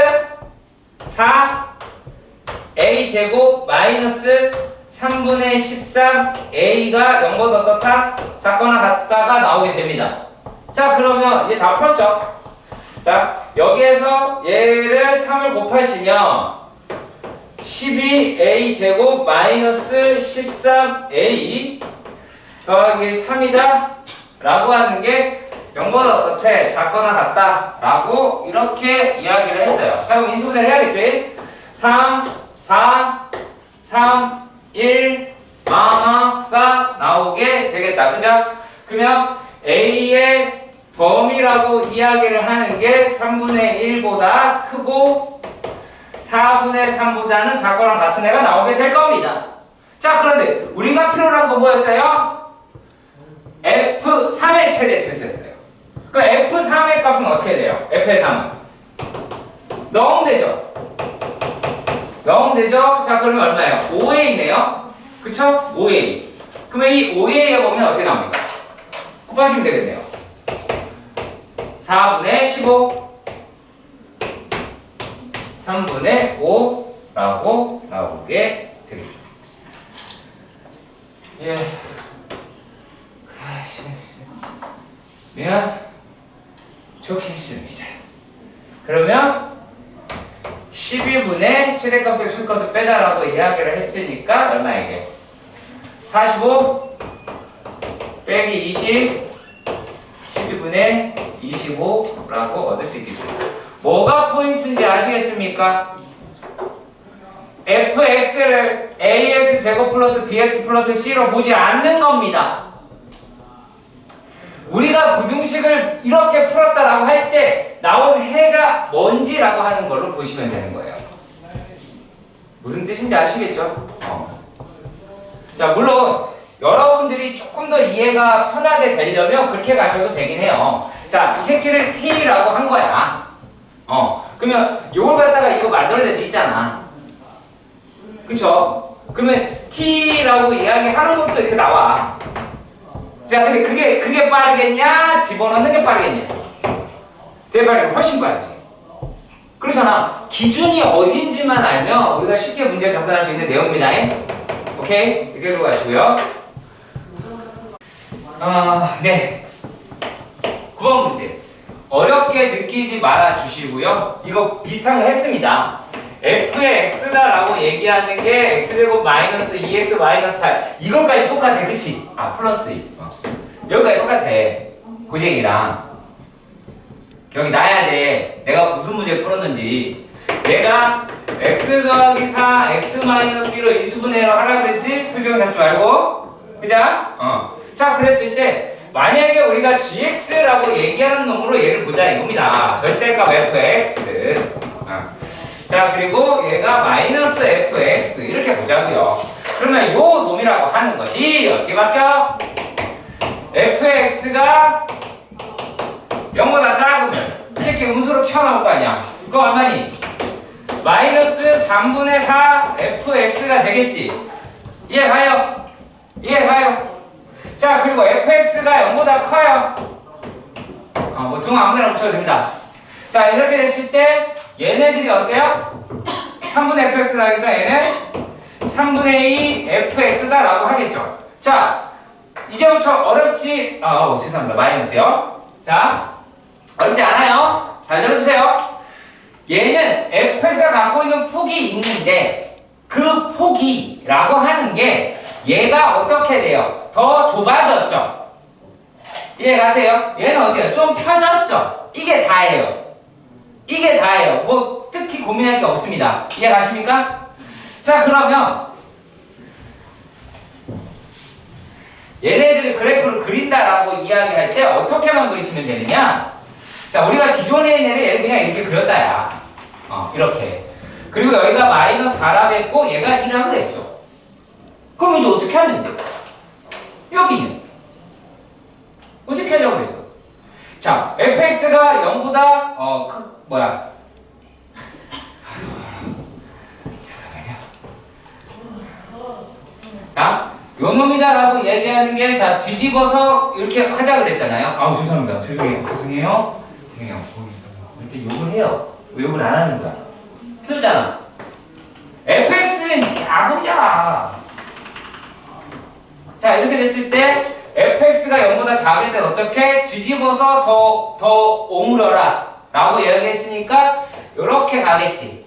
4a 제곱 마이너스 3분의 13 a가 0보다 어떻다? 작거나 같다가 나오게 됩니다. 자, 그러면 이제 다 풀었죠? 자, 여기에서 얘를 3을 곱하시면 12a 제곱 마이너스 13a 더하기 3이다 라고 하는 게 0보다 어떻대? 작거나 같다 라고 이렇게 이야기를 했어요. 자, 그럼 인수분해를 해야겠지? 3, 4, 3, 1, 가 나오게 되겠다. 그죠? 그러면 A의 범위라고 이야기를 하는 게 3분의 1보다 크고 4분의 3보다는 작거나 같은 애가 나오게 될 겁니다. 자, 그런데 우리가 필요로 한 거 뭐였어요? F3의 최대치수였어요. 그 F3의 값은 어떻게 돼요? F의 3은? 넣으면 되죠? 넣으면 되죠? 자, 그러면 얼마예요? 5A네요? 그쵸? 5A. 그러면 이 5A에 보면 어떻게 나옵니까? 곱하시면 되겠네요. 4분의 15 3분의 5라고 나오게 되겠죠. 예. 면 좋겠습니다. 그러면 12분의 최대값을 최소값을 빼자라고 이야기를 했으니까 얼마에게? 45 빼기 20 12분의 25라고 얻을 수 있겠죠. 뭐가 포인트인지 아시겠습니까? fx를 ax 제곱 플러스 bx 플러스 c로 보지 않는 겁니다. 우리가 부등식을 이렇게 풀었다라고 할 때 나온 해가 뭔지라고 하는 걸로 보시면 되는 거예요. 무슨 뜻인지 아시겠죠? 자, 물론 여러분들이 조금 더 이해가 편하게 되려면 그렇게 가셔도 되긴 해요. 자, 이 새끼를 t라고 한 거야. 그러면 이걸 갖다가 이거 만들어낼 수 있잖아. 그쵸? 그러면 t라고 이야기하는 것도 이렇게 나와. 자, 근데 그게 빠르겠냐? 집어넣는 게 빠르겠냐? 대박이 훨씬 빠르지. 그렇잖아. 기준이 어딘지만 알면 우리가 쉽게 문제를 접근할 수 있는 내용입니다. 오케이? 이렇게 들어가시고요. 네. 9번 문제. 어렵게 느끼지 말아 주시고요. 이거 비슷한 거 했습니다. f의 x다라고 얘기하는 게 x제곱 마이너스 2x 마이너스 8 이것까지 똑같아. 그치? 플러스 2 여기까지 똑같아. 고쟁이랑 기억이 나야 돼. 내가 무슨 문제 풀었는지. 내가 x 더하기 4 x 마이너스 1로 인수분해를 하라 그랬지? 표정 잡지 말고. 그자? 자, 그랬을 때 만약에 우리가 gx라고 얘기하는 놈으로 얘를 보자 이겁니다. 절대값 fx. 자, 그리고 얘가 마이너스 fx 이렇게 보자고요. 그러면 요 놈이라고 하는 것이 어떻게 바뀌어? fx가 0보다 작으면 이 새끼 음수로 튀어나올 거 아니야. 그거 얼마니? 마이너스 3분의 4 fx가 되겠지. 이해가요? 이해가요? 자, 그리고 fx가 0보다 커요. 뭐 등 아무데나 붙여도 됩니다. 자, 이렇게 됐을 때 얘네들이 어때요? 3분의 fx 나니까 얘는 3분의 2 fx다 라고 하겠죠. 자, 이제부터 어렵지, 죄송합니다. 마이너스요. 자, 어렵지 않아요. 잘 들어주세요. 얘는 fx가 갖고 있는 폭이 있는데 그 폭이라고 하는 게 얘가 어떻게 돼요? 더 좁아졌죠. 이해가세요? 얘는 어때요? 좀 펴졌죠? 이게 다예요. 이게 다예요. 뭐 특히 고민할 게 없습니다. 이해가십니까? 자, 그러면 얘네들이 그래프를 그린다라고 이야기할 때 어떻게만 그리시면 되느냐? 자, 우리가 기존에 얘네를 얘를 그냥 이렇게 그렸다야. 이렇게. 그리고 여기가 마이너스 4라 했고 얘가 1라 그랬어. 그럼 이제 어떻게 하면 돼? 여기는 어떻게 하려고 그랬어? 자, fx가 0보다 잠깐만요. 자, 요 놈이다라고 얘기하는 게, 자, 뒤집어서 이렇게 하자 그랬잖아요. 아우, 죄송합니다. 죄송해요. 이렇게 욕을 해요. 왜 욕을 안 하는 거야? 틀렸잖아. fx는 작으잖아. 자, 이렇게 됐을 때 fx가 0보다 작을 땐 어떻게? 뒤집어서 더 오므려라 라고 이야기했으니까 이렇게 가겠지.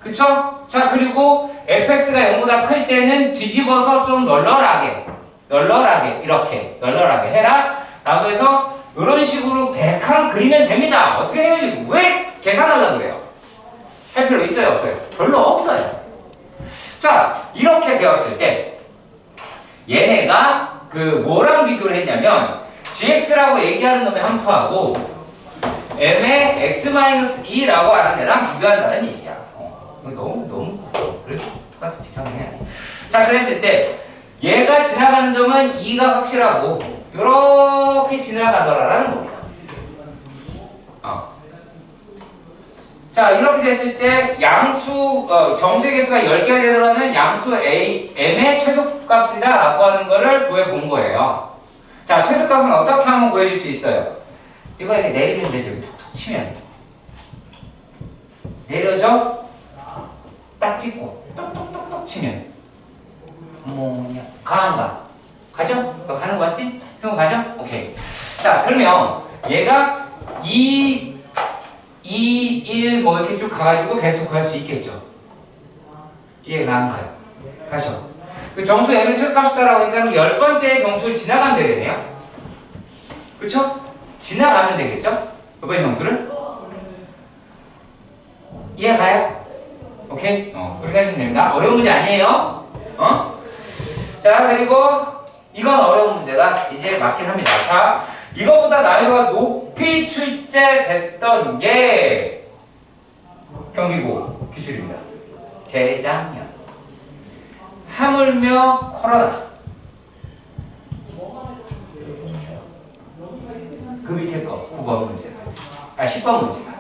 그쵸? 자, 그리고 fx가 0보다 클 때는 뒤집어서 좀 널널하게 이렇게 널널하게 해라 라고 해서 이런 식으로 대강 그리면 됩니다. 어떻게 해야지? 왜 계산하려고 그래요? 할 필요 있어요? 없어요? 별로 없어요. 자, 이렇게 되었을 때 얘네가 뭐랑 비교를 했냐면 gx라고 얘기하는 놈의 함수하고 m의 x-2라고 하는 애랑 비교한다는 얘기야. 너무 그래도 똑같은 비슷하게 해야지. 자, 그랬을 때 얘가 지나가는 점은 2가 확실하고 이렇게 지나가더라라는 겁니다. 자, 이렇게 됐을 때 양수 정수의 개수가 10개가 되더라는 양수 m의 최소값이다 라고 하는 거를 구해본 거예요. 자, 최소값은 어떻게 하면 구해줄 수 있어요? 이거 이렇게 내리면 되죠. 툭툭 치면 내려져 딱 찍고 똑똑똑똑 치면 뭐냐 가안가 가죠? 너 가는 거 맞지? 승우 가죠? 오케이. 자, 그러면 얘가 2, 1 뭐 이렇게 쭉 가가지고 계속 갈 수 있겠죠. 이해가 안 가요. 가죠. 그 정수 m을 최소값이다라고 하니까 10번째 정수를 지나가면 되겠네요. 그쵸? 지나가면 되겠죠? 몇 번째 정수를? 이해가요? 오케이? 그렇게 하시면 됩니다. 어려운 문제 아니에요. 자, 그리고 이건 어려운 문제가 이제 맞긴 합니다. 자, 이거보다 난이도가 높이 출제됐던 게 경기고 기출입니다. 재작년. 하물며 코로나. 그 밑에 거 9번 문제가. 10번 문제가.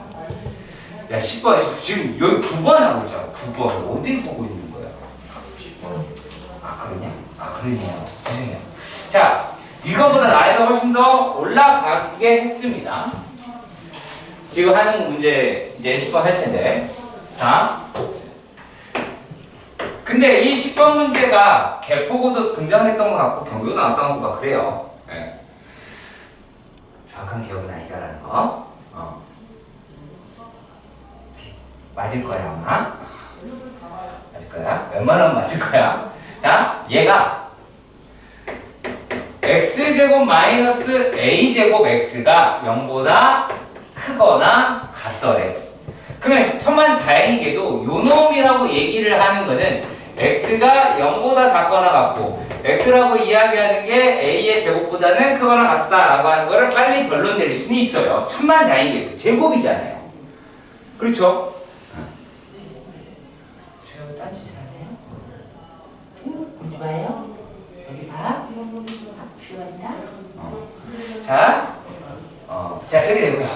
야, 10번 지금 여기 9번 하고 있잖아. 9번 어디 보고 있는 거야? 10번. 그러냐? 그러네요. 죄송해요. 자, 이거보다 난이도가 훨씬 더 올라가게 했습니다. 지금 하는 문제 이제 10번 할 텐데. 자, 근데 이 10번 문제가 개포고도 등장했던 것 같고 경기도 나왔던 것 같고 그래요. 네. 정확한 기억은 아니다라는 거. 맞을 거야 아마. 맞을 거야. 웬만하면 맞을 거야. 자, 얘가 x제곱 마이너스 a제곱 x가 0보다 크거나 같더래. 그러면 천만 다행이게도 요 놈이라고 얘기를 하는 거는 x가 0보다 작거나 같고 x라고 이야기하는 게 a의 제곱보다는 크거나 같다라고 하는 거를 빨리 결론 내릴 수는 있어요. 천만 다행이게도 제곱이잖아요. 그렇죠? 어디 봐요? 여기 봐. 쉬웠다. 자, 이렇게 되고요.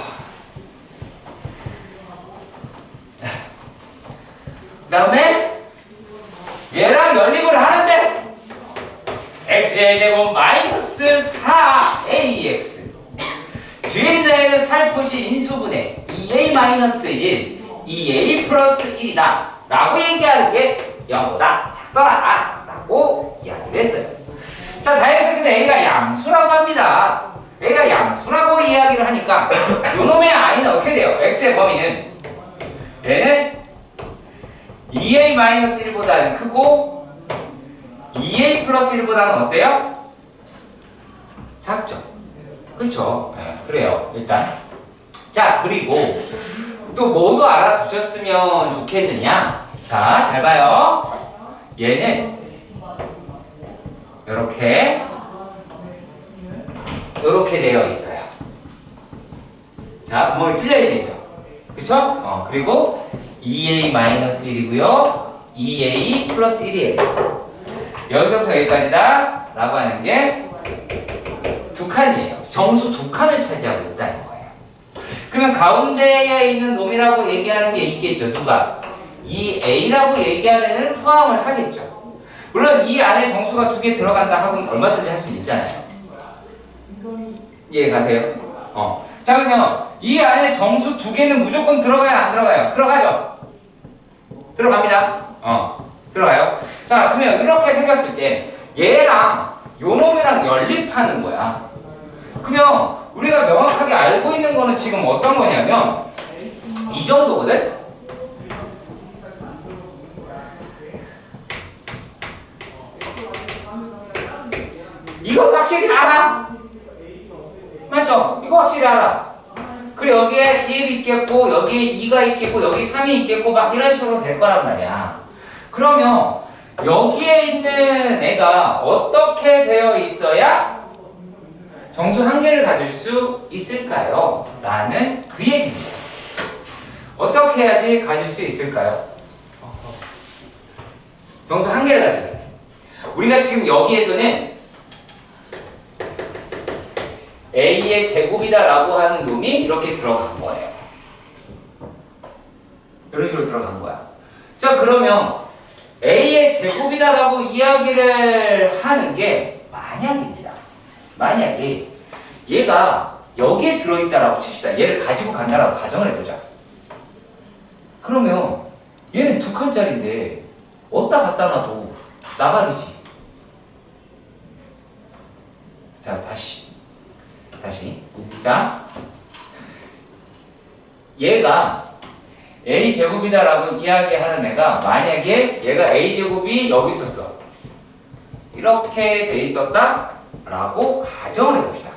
자, 그 다음에 얘랑 연립을 하는데 x제곱 마이너스 4ax 뒤에 있는 애는 살포시 인수분해 2a 마이너스 1, 2a 플러스 1이다 라고 얘기하는 게 0보다 작더라 라고 이야기를 했어요. 자, 다행스럽게 a가 양수라고 합니다. a가 양수라고 이야기를 하니까 요놈의 i는 어떻게 돼요? x의 범위는 얘는 2a-1보다는 크고 2a 플러스 1보다는 어때요? 작죠. 그렇죠. 네, 그래요. 일단 자 그리고 또 뭐도 알아두셨으면 좋겠느냐. 자 잘 봐요. 얘는 이렇게 되어 있어요. 자 구멍이 뚫려 있는 거죠. 그쵸? 그리고 2a-1이고요 2a 플러스 1이에요. 여기서부터 여기까지다 라고 하는 게 두 칸이에요. 정수 두 칸을 차지하고 있다는 거예요. 그러면 가운데에 있는 놈이라고 얘기하는 게 있겠죠. 누가? 이 a라고 얘기하는 애를 포함을 하겠죠. 물론 이 안에 정수가 두 개 들어간다 하고 얼마든지 할 수 있잖아요. 이해 가세요? 자 그러면 이 안에 정수 두 개는 무조건 들어가요 안 들어가요? 들어가죠? 들어갑니다. 들어가요. 자 그러면 이렇게 생겼을 때 얘랑 요 놈이랑 연립하는 거야. 그러면 우리가 명확하게 알고 있는 거는 지금 어떤 거냐면 이 정도거든? 이거 확실히 알아? 맞죠? 이거 확실히 알아. 그리고 여기에 1이 있겠고 여기에 2가 있겠고 여기 3이 있겠고 막 이런 식으로 될 거란 말이야. 그러면 여기에 있는 애가 어떻게 되어 있어야 정수 한 개를 가질 수 있을까요? 라는 그 얘기입니다. 어떻게 해야지 가질 수 있을까요? 정수 한 개를 가지려면 우리가 지금 여기에서는 A의 제곱이다 라고 하는 놈이 이렇게 들어간 거예요. 이런 식으로 들어간 거야. 자 그러면 A의 제곱이다 라고 이야기를 하는 게 만약입니다. 만약에 얘가 여기에 들어있다라고 칩시다. 얘를 가지고 간다라고 가정을 해보자. 그러면 얘는 두 칸짜리인데 어디다 갖다 놔도 나가리지. 자 다시 자 얘가 A제곱이다라고 이야기하는 애가 만약에 얘가 A제곱이 여기 있었어. 이렇게 돼 있었다 라고 가정을 해봅시다.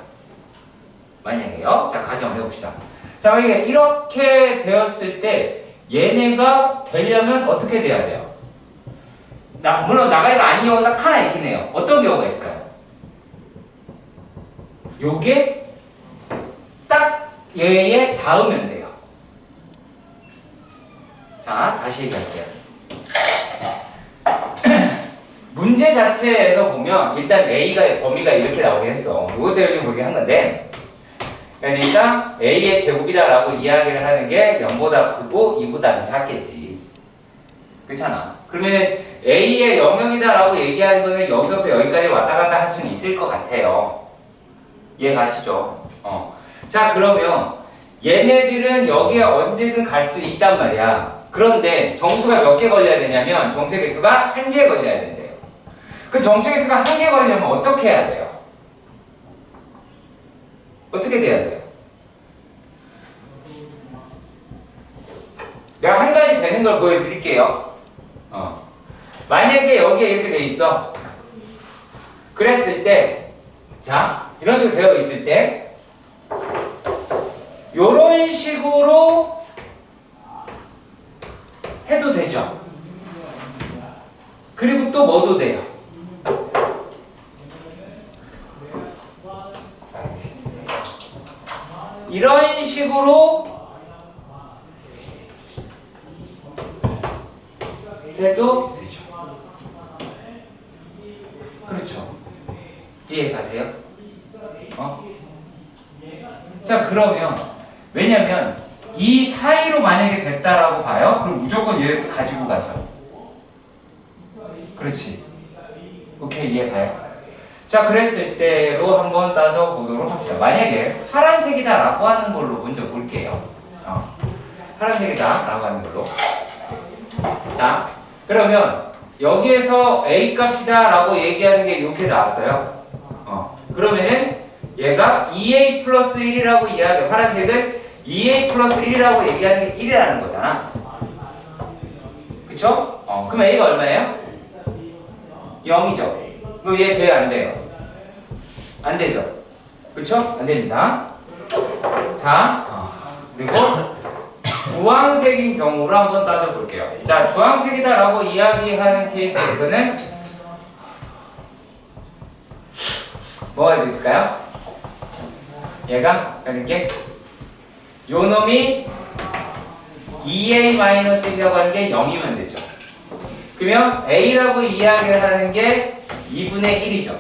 만약에요. 자 가정을 해봅시다. 자 만약에 이렇게 되었을 때 얘네가 되려면 어떻게 돼야 돼요? 물론 나가리가 아닌 경우가 딱 하나 있긴 해요. 어떤 경우가 있을까요? 요게 딱 얘에 닿으면 돼요. 자 다시 얘기할게요. 문제 자체에서 보면 일단 A가 범위가 이렇게 나오긴 했어. 이것 때문에 좀 모르게 한 건데 그러니까 A의 제곱이다 라고 이야기를 하는 게 0보다 크고 2보다는 작겠지. 그렇잖아. 그러면 A의 영역이다 라고 얘기하는 거는 여기서부터 여기까지 왔다 갔다 할 수는 있을 것 같아요. 이해 가시죠? 자 그러면 얘네들은 여기에 언제든 갈 수 있단 말이야. 그런데 정수가 몇 개 걸려야 되냐면 정수의 개수가 1개 걸려야 된대요. 그 정수의 개수가 1개 걸리려면 어떻게 해야 돼요? 어떻게 돼야 돼요? 내가 한 가지 되는 걸 보여드릴게요. 만약에 여기에 이렇게 돼 있어. 그랬을 때, 자, 이런 식으로 되어 있을 때, 요런 식으로 해도 되죠. 그리고 또 뭐도 돼요. 이런 식으로 해도 되죠. 그렇죠. 이해 가세요? 자 그러면 왜냐면 이 사이로 만약에 됐다라고 봐요. 그럼 무조건 얘를 가지고 가죠. 그렇지. 오케이 이해 가요? 자 그랬을 때로 한번 따져보도록 합시다. 만약에 파란색이다 라고 하는 걸로 먼저 볼게요. 파란색이다 라고 하는 걸로. 자 그러면 여기에서 A 값이다 라고 얘기하는 게 이렇게 나왔어요. 그러면은 얘가 2A 플러스 1이라고 이야기해. 파란색은 2A 플러스 1이라고 얘기하는 게 1이라는 거잖아. 그쵸? 그럼 A가 얼마예요? 0이죠. 그럼 얘 돼요 안 돼요? 안 되죠. 그렇죠? 안 됩니다. 자, 그리고 주황색인 경우로 한번 따져볼게요. 자, 주황색이다라고 이야기하는 케이스에서는 뭐가 있을까요? 얘가 이렇게 요 놈이 2a-1이라고 하는 게 0이면 되죠. 그러면 a라고 이야기를 하는 게 2분의 1이죠.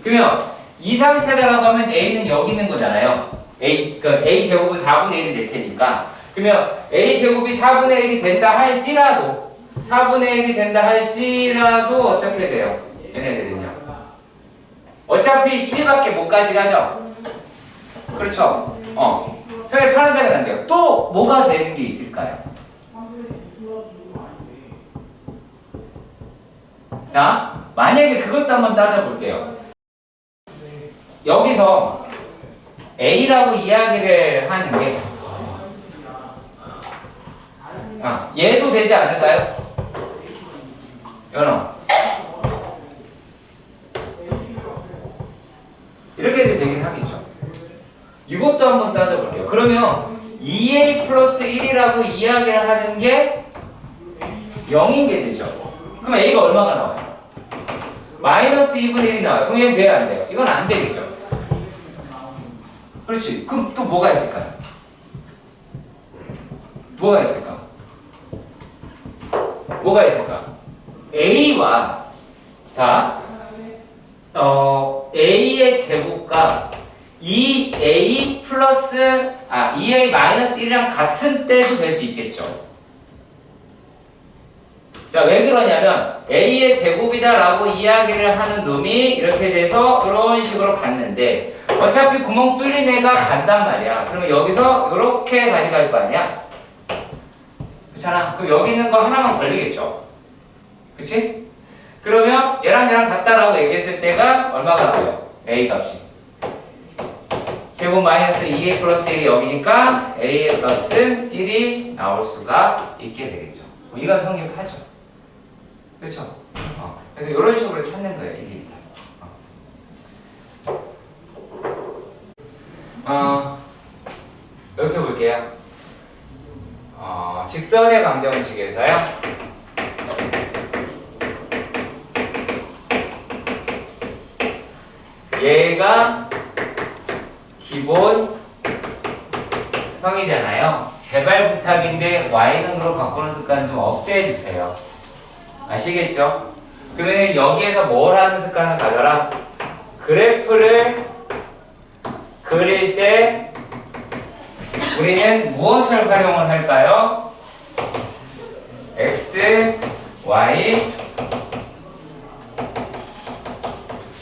그러면 이 상태다라고 하면 a는 여기 있는 거잖아요. 그러니까 a 제곱은 4분의 1이 될 테니까. 그러면 a 제곱이 4분의 1이 된다 할지라도 어떻게 돼요? 얘네들은요. 어차피 1밖에 못 가져가죠. 그렇죠. 편에 파란색은 안 돼요. 또 뭐가 되는 게 있을까요? 자, 만약에 그것도 한번 따져볼게요. 여기서 A라고 이야기를 하는 게 얘도 되지 않을까요? 연어 이렇게도 되긴 하겠죠. 이것도 한번 따져볼게요. 그러면 2a 플러스 1이라고 이야기를 하는 게 0인 게 되죠. 그럼 a가 얼마가 나와요? 마이너스 2분의 1이 나와요. 그럼 얘는 돼야 안 돼요? 이건 안 되겠죠. 그렇지. 그럼 또 뭐가 있을까요? 뭐가 있을까? a와 a의 제곱과 2a 플러스 2a 마이너스 1이랑 같은 때도 될 수 있겠죠. 자, 왜 그러냐면 a의 제곱이다라고 이야기를 하는 놈이 이렇게 돼서 이런 식으로 갔는데 어차피 구멍 뚫린 애가 간단 말이야. 그러면 여기서 이렇게 가져갈 거 아니야? 그렇잖아. 그럼 여기 있는 거 하나만 걸리겠죠. 그치? 그러면 얘랑 같다라고 얘기했을 때가 얼마가 나와요? a 값이 제곱 마이너스 2a 플러스 1이 0이니까 a의 값은 1이 나올 수가 있게 되겠죠. 이건 성립하죠. 그렇죠? 그래서 이런 식으로 찾는 거예요. 이게 이렇게 볼게요. 직선의 방정식에서요. 얘가 기본 형이잖아요. 제발 부탁인데 y등으로 바꾸는 습관 좀 없애주세요. 아시겠죠? 그러면 여기에서 뭘 하는 습관을 가져라? 그래프를 그릴 때 우리는 무엇을 활용을 할까요? x, y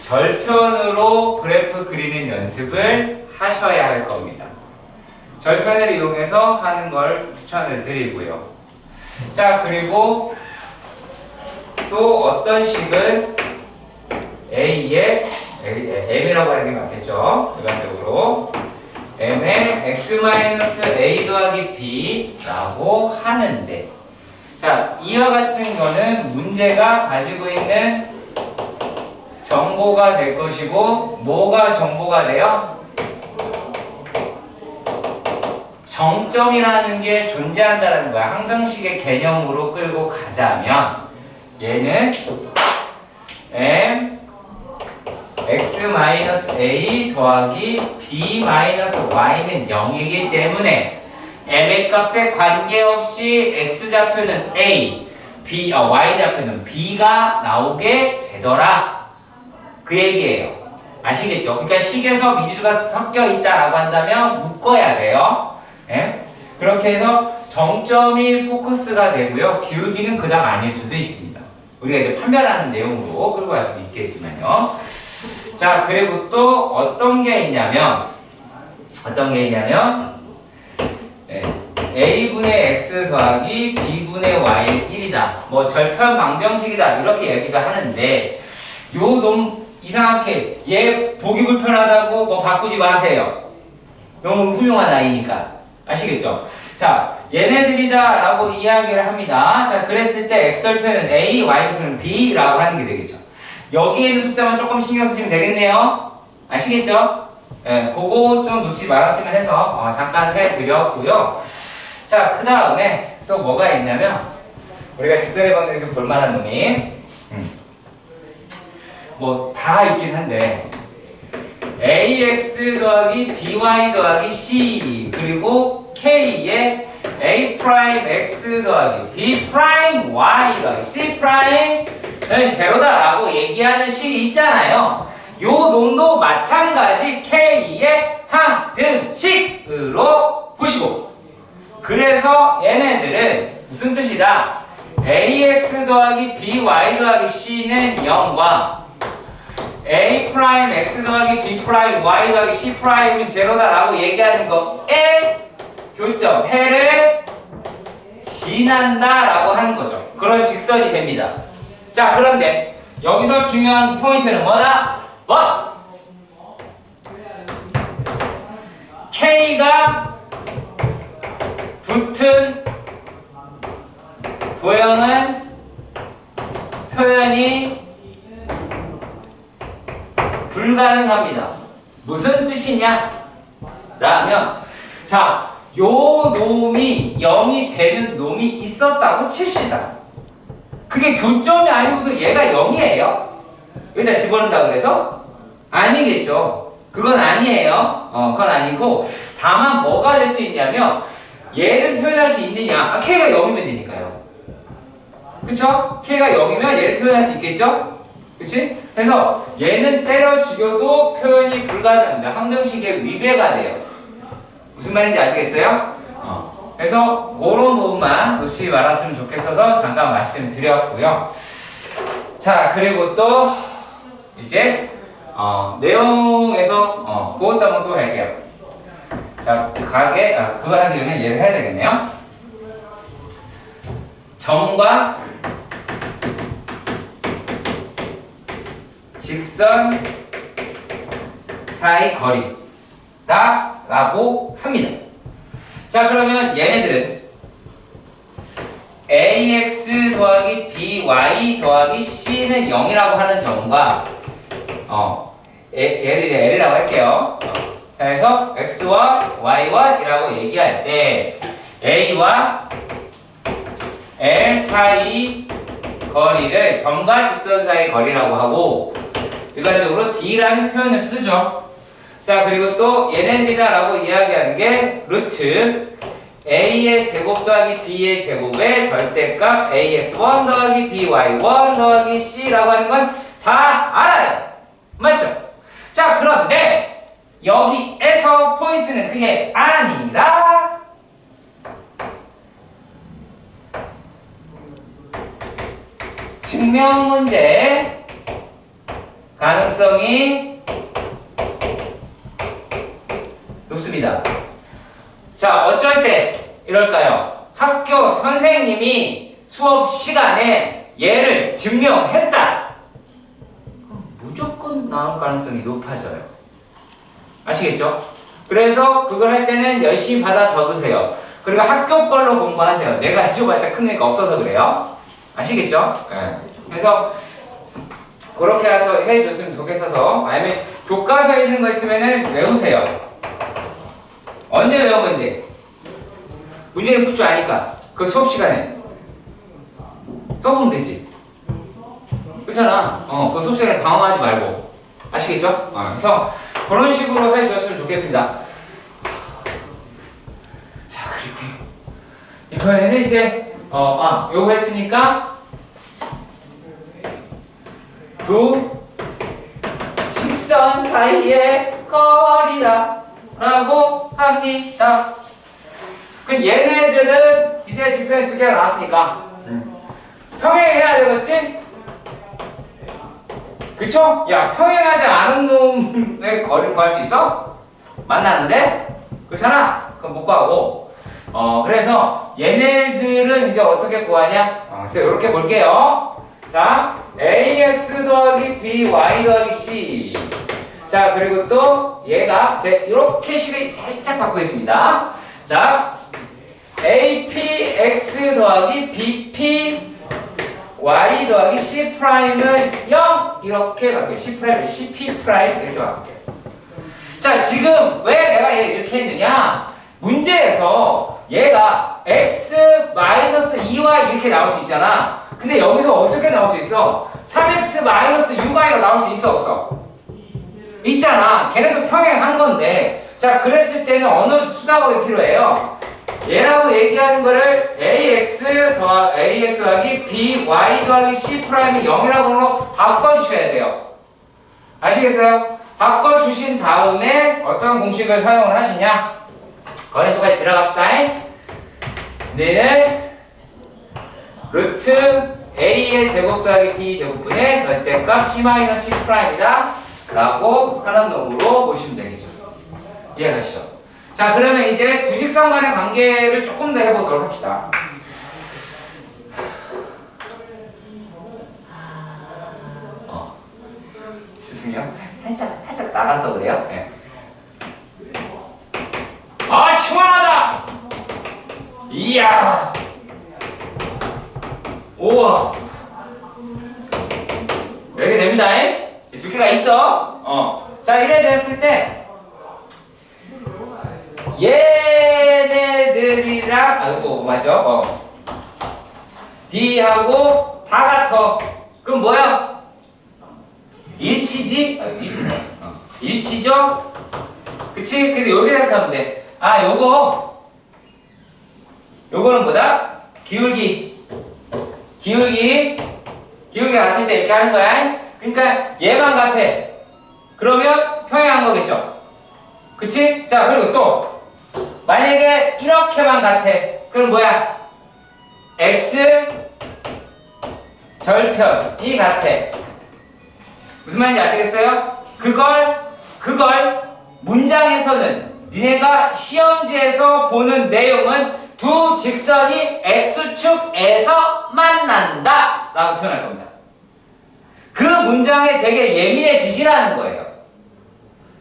절편으로 그래프 그리는 연습을 하셔야 할 겁니다. 절편을 이용해서 하는 걸 추천을 드리고요. 자, 그리고 또 어떤 식은 A의 M이라고 하는 게 맞겠죠? 일반적으로 M의 x-a 더하기 b라고 하는데, 자, 이와 같은 거는 문제가 가지고 있는 정보가 될 것이고, 뭐가 정보가 돼요? 정점이라는 게 존재한다는 거야. 항등식의 개념으로 끌고 가자면 얘는 m x-a 더하기 b-y는 0이기 때문에 m의 값에 관계없이 x좌표는 a, y좌표는 b가 나오게 되더라. 그 얘기예요. 아시겠죠? 그러니까 식에서 미지수가 섞여 있다라고 한다면 묶어야 돼요. 예? 그렇게 해서 정점이 포커스가 되고요. 기울기는 그닥 아닐 수도 있습니다. 우리가 이제 판별하는 내용으로 끌고 갈 수도 있겠지만요. 자, 그리고 또 어떤 게 있냐면 a분의 x 더하기 b분의 y는 1이다. 뭐 절편 방정식이다. 이렇게 얘기가 하는데 요 놈 이상하게 얘 보기 불편하다고 뭐 바꾸지 마세요. 너무 훌륭한 아이니까. 아시겠죠? 자, 얘네들이다 라고 이야기를 합니다. 자, 그랬을 때 x절편은 a, y절편은 b 라고 하는 게 되겠죠. 여기에 있는 숫자만 조금 신경 쓰시면 되겠네요. 아시겠죠? 예, 그거 좀 놓치지 말았으면 해서 잠깐 해드렸고요. 자, 그 다음에 또 뭐가 있냐면 우리가 직선의 관계에서 볼만한 놈이 뭐 다 있긴 한데 ax 더하기 by 더하기 c 그리고 k의 a 프라임 x 더하기 b 프라임 y 더하기 c 프라임은 제로다라고 얘기하는 식이 있잖아요. 요 놈도 마찬가지 k의 항등식으로 보시고, 그래서 얘네들은 무슨 뜻이다? ax 더하기 by 더하기 c는 0과 a 프라임 x 더하기 b 프라임 y 더하기 c 프라임은 제로다라고 얘기하는 거에 교점 해를 지난다라고 하는 거죠. 그런 직선이 됩니다. 자, 그런데 여기서 중요한 포인트는 뭐다? 뭐? K가 붙은 도형은 표현이 불가능합니다. 무슨 뜻이냐? 라면, 자, 요 놈이 0이 되는 놈이 있었다고 칩시다. 그게 교점이 아니고서 얘가 0이에요? 여기다 집어넣는다 그래서? 아니겠죠. 그건 아니에요. 그건 아니고, 다만 뭐가 될 수 있냐면 얘를 표현할 수 있느냐? K가 0이면 되니까요. 그쵸? K가 0이면 얘를 표현할 수 있겠죠? 그치? 그래서 얘는 때려 죽여도 표현이 불가능합니다. 항등식의 위배가 돼요. 무슨 말인지 아시겠어요? 그래서 그런 부분만 놓치지 말았으면 좋겠어서 잠깐 말씀드렸고요. 자, 그리고 또 이제 내용에서 그것도 한번 또 할게요. 자, 그걸 하기 전에 얘를 해야 되겠네요. 점과 직선 사이 거리다 라고 합니다. 자, 그러면 얘네들은 ax 더하기 by 더하기 c는 0이라고 하는 점과 얘를 이제 l이라고 할게요. 자, 그래서 x와 y와 이라고 얘기할 때 a와 l 사이 거리를 점과 직선 사이 거리라고 하고, 일반적으로 d라는 표현을 쓰죠. 자, 그리고 또 얘네들이다라고 이야기하는 게 루트 a의 제곱 더하기 b의 제곱의 절대값 ax1 더하기 by1 더하기 c라고 하는 건 다 알아요. 맞죠? 자, 그런데 여기에서 포인트는 그게 아니라 증명 문제의 가능성이 높습니다. 자, 어쩔 때 이럴까요? 학교 선생님이 수업 시간에 얘를 증명했다. 그럼 무조건 나올 가능성이 높아져요. 아시겠죠? 그래서 그걸 할 때는 열심히 받아 적으세요. 그리고 학교 걸로 공부하세요. 내가 해줘봤자 큰 의미가 없어서 그래요. 아시겠죠? 네. 그래서 그렇게 해서 해줬으면 좋겠어서, 아니면 교과서에 있는 거 있으면은 외우세요. 언제 외우면 돼? 문제를 풀 줄 아니까 그 수업 시간에 써보면 되지. 그렇잖아. 그 수업 시간에 방황하지 말고. 아시겠죠? 그래서 그런 식으로 해주셨으면 좋겠습니다. 자, 그리고 이번에는 이제 요거 했으니까 두 직선 사이의 거리다 라고 합니다. 그럼 얘네들은 이제 직선이 두 개가 나왔으니까 평행해야 되겠지? 그쵸? 야, 평행하지 않은 놈의 거리를 구할 수 있어? 만나는데? 그렇잖아? 그럼 못 구하고. 그래서 얘네들은 이제 어떻게 구하냐? 그래서 이렇게 볼게요. 자, ax 더하기 by 더하기 c. 자, 그리고 또 얘가 이렇게 식을 살짝 바꾸고 있습니다. 자, apx 더하기 bp y 더하기 c 프라임은 0 이렇게 바뀌어요. c 프라임을 cp 프라임 이렇게 바뀌어요. 자, 자, 지금 왜 내가 얘 이렇게 했느냐? 문제에서 얘가 x-2y 이렇게 나올 수 있잖아. 근데 여기서 어떻게 나올 수 있어? 3x-uy로 나올 수 있어, 없어? 있잖아. 걔네도 평행한 건데. 자, 그랬을 때는 어느 수작업이 필요해요? 얘라고 얘기하는 거를 ax 더하기 by 더하기 c 프라임이 0이라고 바꿔주셔야 돼요. 아시겠어요? 바꿔주신 다음에 어떤 공식을 사용을 하시냐? 거래 똑같이 들어갑시다. 얘는 루트 a의 제곱 더하기 b 제곱분의 절대값 c-c 프라임이다 라고 하는 놈으로 보시면 되겠죠. 이해가시죠? 자, 그러면 이제 두 직선 간의 관계를 조금 더 해보도록 합시다. 죄송해요. 살짝 나가서 그래요. 네. 아, 시원하다! 이야! 우와! 이렇게 됩니다. 두 개가 있어. 자, 이래 됐을 때, 얘네들이랑, 아이고, 맞죠? B하고 다 같아. 그럼 뭐야? 일치지? 일치죠? 그치? 그래서 여기 생각하면 돼. 아, 요거는 뭐다? 기울기가 같을 때 이렇게 하는 거야. 그러니까 얘만 같아. 그러면 평행한 거겠죠? 그치? 자, 그리고 또 만약에 이렇게만 같아. 그럼 뭐야? x 절편이 같아. 무슨 말인지 아시겠어요? 그걸 문장에서는 니네가 시험지에서 보는 내용은 두 직선이 x축에서 만난다 라고 표현할 겁니다. 그 문장에 되게 예민해지시라는 거예요.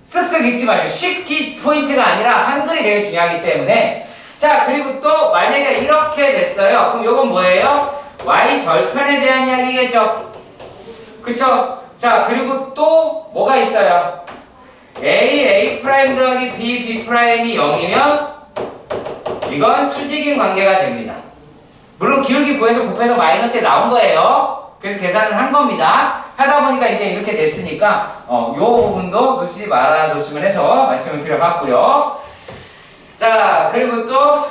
쓱쓱 읽지 마시고 식기 포인트가 아니라 한글이 되게 중요하기 때문에. 자, 그리고 또 만약에 이렇게 됐어요. 그럼 요건 뭐예요? y 절편에 대한 이야기겠죠. 그쵸? 자, 그리고 또 뭐가 있어요? a 프라임 더하기 b 프라임이 0이면 이건 수직인 관계가 됩니다. 물론 기울기 구해서 곱해서 마이너스에 나온 거예요. 그래서 계산을 한 겁니다. 하다 보니까 이제 이렇게 됐으니까 요 부분도 놓치지 말아줬으면 해서 말씀을 드려봤고요. 자, 그리고 또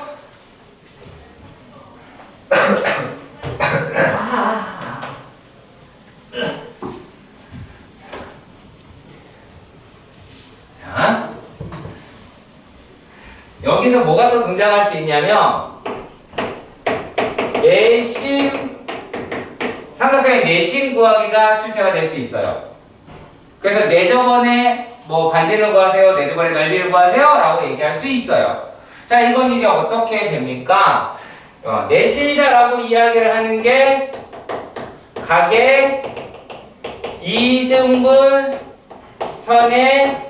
자, 여기서 뭐가 더 등장할 수 있냐면 내심 삼각형의 내심 구하기가 출제가 될 수 있어요. 그래서 내저번에 뭐 반지를 구하세요, 내저번에 넓이를 구하세요 라고 얘기할 수 있어요. 자, 이건 이제 어떻게 됩니까? 내심이다 라고 이야기를 하는 게 각의 2등분 선의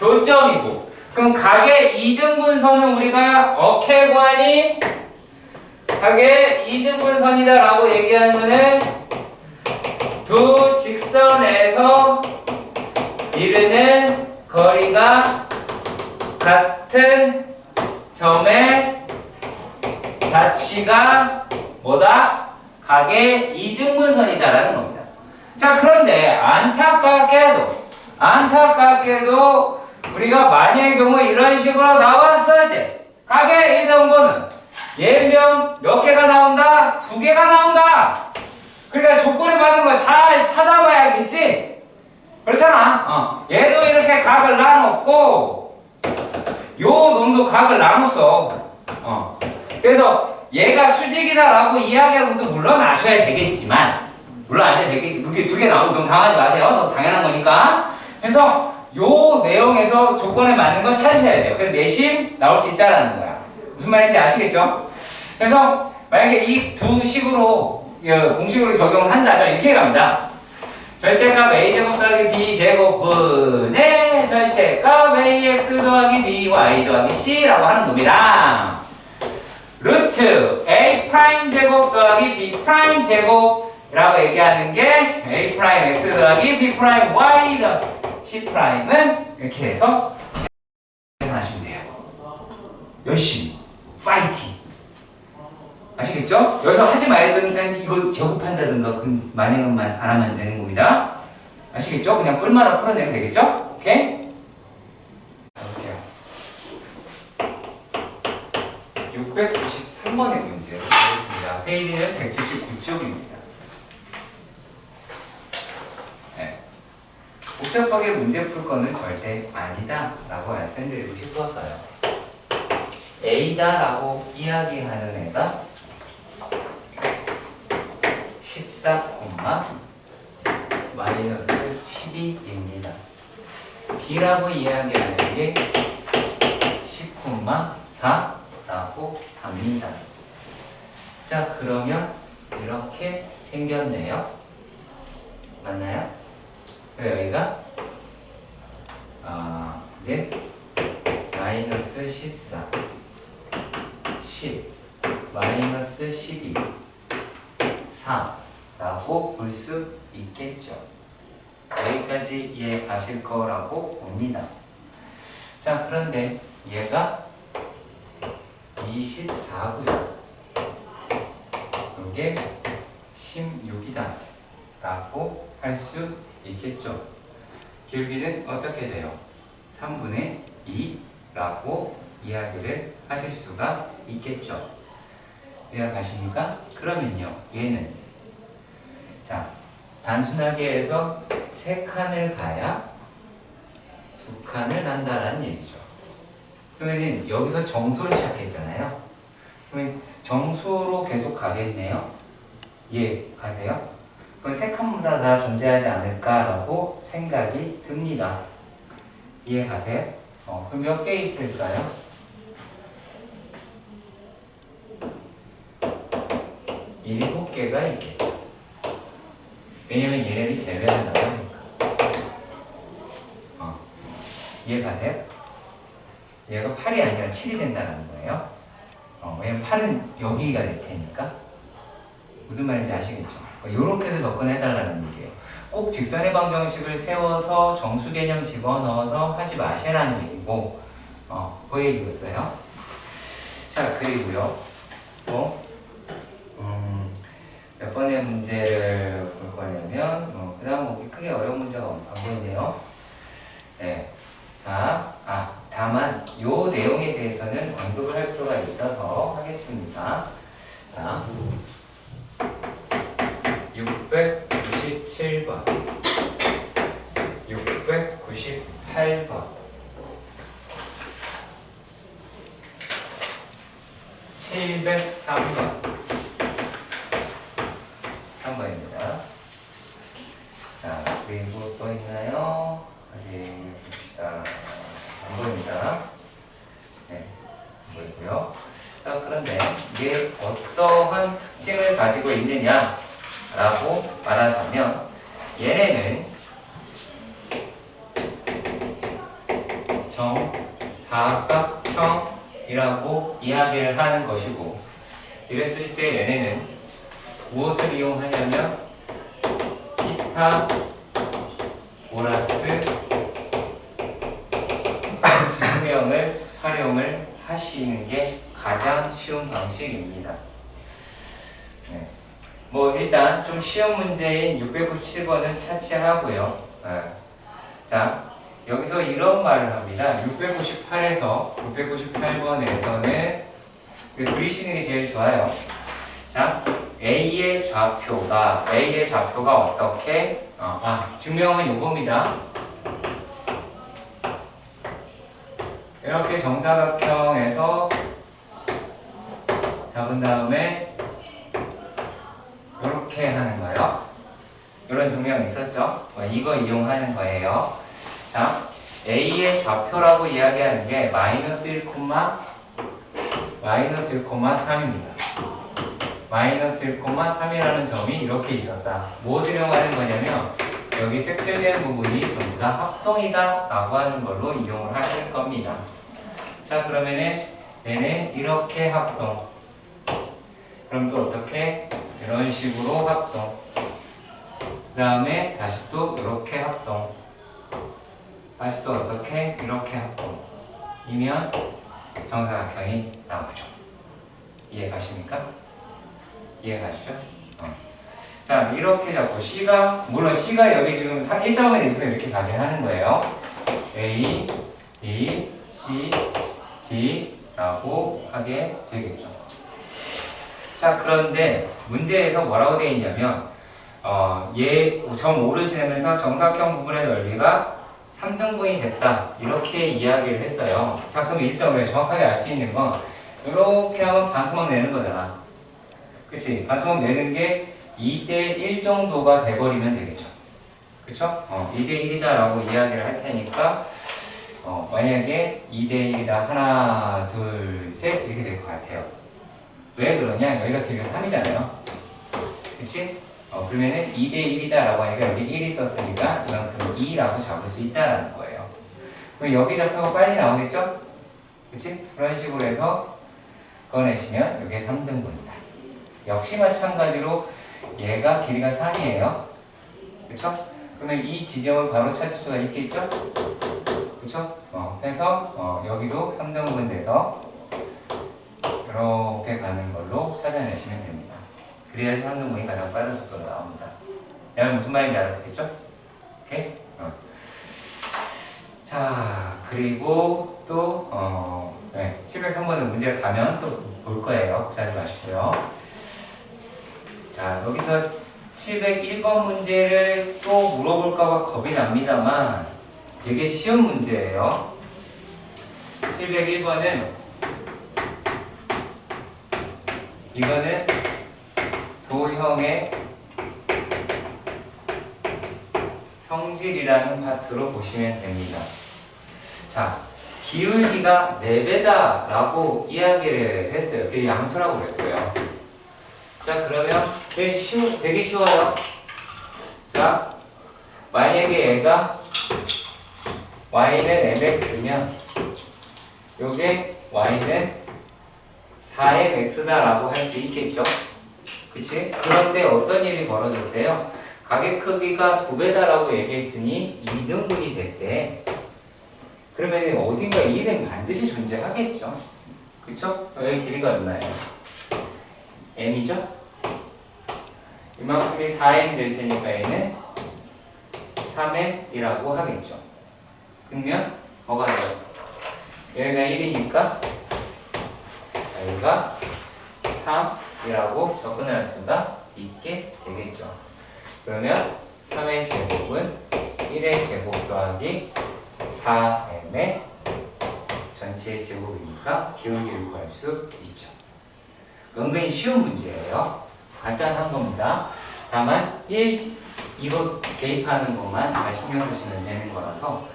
교점이고, 그럼 각의 2등분 선은 우리가 어떻게 구하니? 각의 2등분 선이다 라고 얘기하는 거는 두 직선에서 이르는 거리가 같은 점의 자취가 뭐다? 각의 2등분 선이다 라는 겁니다. 자, 그런데 안타깝게도 우리가 만약의 경우에 이런 식으로 나왔을 때 각의 2등분은 예명 몇 개가 나온다? 2개가 나온다. 그러니까 조건에 맞는 거 잘 찾아봐야겠지? 그렇잖아. 얘도 이렇게 각을 나눴고 요 놈도 각을 나눴어. 그래서 얘가 수직이다라고 이야기하는 것도 물론 아셔야 되겠지만, 이렇게 2개 나오면 너무 당하지 마세요. 너무 당연한 거니까. 그래서 요 내용에서 조건에 맞는 건 찾으셔야 돼요. 그래서 내심 나올 수 있다라는 거야. 무슨 말인지 아시겠죠? 그래서 만약에 이 두 식으로 공식으로 적용을 한다면 이렇게 갑니다. 절대값 a제곱 더하기 b제곱분의 절대값 ax 더하기 by 더하기 c라고 하는 놈이랑 루트 a 프라임 제곱 더하기 b 프라임 제곱이라고 얘기하는 게 a 프라임 x 더하기 b 프라임 y C'은 이렇게 해서 하시면 돼요. 열심히 파이팅. 아시겠죠? 여기서 하지 말든가 이거 제곱한다든가 그 만행만 안 하면 되는 겁니다. 아시겠죠? 그냥 뿔마다 풀어내면 되겠죠? 오케이? 볼게요. 693번의 문제 보겠습니다. 페이지는 179쪽입니다. 네. 복잡하게 문제 풀 거는 절대 아니다 라고 말씀드리고 싶어서요. A다 라고 이야기하는 애가 14, 마이너스 12입니다. B라고 이야기하는 게 10,4라고 합니다. 자, 그러면 이렇게 생겼네요. 맞나요? 여기가 이제 마이너스 14, 10, 마이너스 12, 4라고 볼 수 있겠죠. 여기까지 이해 가실 거라고 봅니다. 자, 그런데 얘가 24고요. 이게 16이다 라고 할 수 있겠죠. 길이는 어떻게 돼요? 3분의 2라고 이야기를 하실 수가 있겠죠. 이해가십니까? 그러면요, 얘는 자, 단순하게 해서 3칸을 가야 2칸을 간다라는 얘기죠. 그러면은 여기서 정수를 시작했잖아요. 그러면 정수로 계속 가겠네요. 예, 가세요? 그럼 3칸마다 다 존재하지 않을까라고 생각이 듭니다. 이해 가세요? 그럼 몇 개 있을까요? 7개가 있겠죠. 왜냐면 얘네를 제외한다고 하니까. 이해 가세요? 얘가 8이 아니라 7이 된다는 거예요. 왜냐면 8은 여기가 될 테니까. 무슨 말인지 아시겠죠? 요렇게도 접근해달라는 얘기예요. 꼭 직선의 방정식을 세워서 정수 개념 집어넣어서 하지 마시라는 얘기고, 그 얘기였어요. 자, 그리고요, 몇 번의 문제를 볼 거냐면, 그 다음 뭐 크게 어려운 문제가 안 보이네요. 네. 자, 다만, 요 내용에 대해서는 언급을 할 필요가 있어서 하겠습니다. 자, 697번, 698번, 703번, 3번입니다. 자, 그리고 또 있나요? 어디 봅시다. 안 보입니다. 네, 안 보이고요. 자, 그런데 이게 어떠한 특징을 가지고 있느냐? 라고 말하자면 얘네는 정사각형이라고 이야기를 하는 것이고, 이랬을 때 얘네는 무엇을 이용하냐면 피타고라스 증명을 활용을 하시는 게 가장 쉬운 방식입니다. 네. 뭐 일단 좀 쉬운 문제인 697번은 차치하고요. 네. 자, 여기서 이런 말을 합니다. 698에서 698번에서는 그리시는 게 제일 좋아요. 자, A의 좌표가 어떻게? 증명은 요겁니다. 이렇게 정사각형에서 잡은 다음에 이렇게 하는 거예요. 이런 증명 있었죠? 이거 이용하는 거예요. 자, A의 좌표라고 이야기하는 게 마이너스 1,3입니다. 마이너스 1,3이라는 점이 이렇게 있었다. 무엇을 이용하는 거냐면 여기 섹션된 부분이 전부 다 합동이다 라고 하는 걸로 이용을 하실 겁니다. 자, 그러면은 얘는 이렇게 합동, 그럼 또 어떻게? 이런 식으로 합동, 그 다음에 다시 또 이렇게 합동, 다시 또 어떻게? 이렇게 하고 이면 정사각형이 나오죠. 이해가십니까? 이해가시죠? 자, 이렇게 잡고 C가, 물론 C가 여기 지금 일사분면에 있어서 이렇게 가능하는 거예요. A, B, C, D 라고 하게 되겠죠. 자, 그런데 문제에서 뭐라고 되어 있냐면 점 5를 지나면서 정사각형 부분의 넓이가 3등분이 됐다 이렇게 이야기를 했어요. 자, 그럼 일단 우리가 정확하게 알 수 있는 건 이렇게 하면 반토막 내는 거잖아. 그치? 반토막 내는 게 2대1 정도가 돼버리면 되겠죠. 그쵸? 2대1이다 라고 이야기를 할 테니까 만약에 2대1이다 하나 둘 셋 이렇게 될 것 같아요. 왜 그러냐? 여기가 길이가 3이잖아요. 그치? 그러면은 2대1이다 라고 하니까 여기 1이 썼으니까 이만큼 2라고 잡을 수 있다라는 거예요. 그럼 여기 좌표가 빨리 나오겠죠? 그치? 그런 식으로 해서 꺼내시면 이게 3등분이다. 역시 마찬가지로 얘가 길이가 3이에요. 그쵸? 그러면 이 지점을 바로 찾을 수가 있겠죠? 그쵸? 그래서 여기도 3등분 돼서 이렇게 가는 걸로 찾아내시면 됩니다. 그래야지 3등분이 가장 빠른 속도로 나옵니다. 내가 무슨 말인지 알았겠죠? 오케이? 자, 그리고 또 703번은 문제를 가면 또 볼 거예요. 걱정하지 마시고요. 자, 여기서 701번 문제를 또 물어볼까봐 겁이 납니다만 되게 쉬운 문제예요. 701번은 이거는 도형의 성질이라는 파트로 보시면 됩니다. 자, 기울기가 4배다 라고 이야기를 했어요. 그게 양수라고 그랬고요. 자, 그러면 되게 쉬워요. 자, 만약에 얘가 y는 mx면 요게 y는 4mx다 라고 할 수 있겠죠. 그치? 그런데 어떤 일이 벌어졌대요? 가계 크기가 2배다 라고 얘기했으니 2등분이 됐대. 그러면 어딘가 2는 반드시 존재하겠죠. 그쵸? 여기 길이가 얼마예요? m이죠? 이만큼이 4m 될 테니까 얘는 3m이라고 하겠죠. 그러면 뭐가 돼요? 여기가 1이니까 여기가 3이라고 접근할 수가 있게 되겠죠. 그러면 3의 제곱은 1의 제곱 더하기 4m의 전체의 제곱이니까 기울기를 구할 수 있죠. 은근히 쉬운 문제예요. 간단한 겁니다. 다만 이거 개입하는 것만 잘 신경 쓰시면 되는 거라서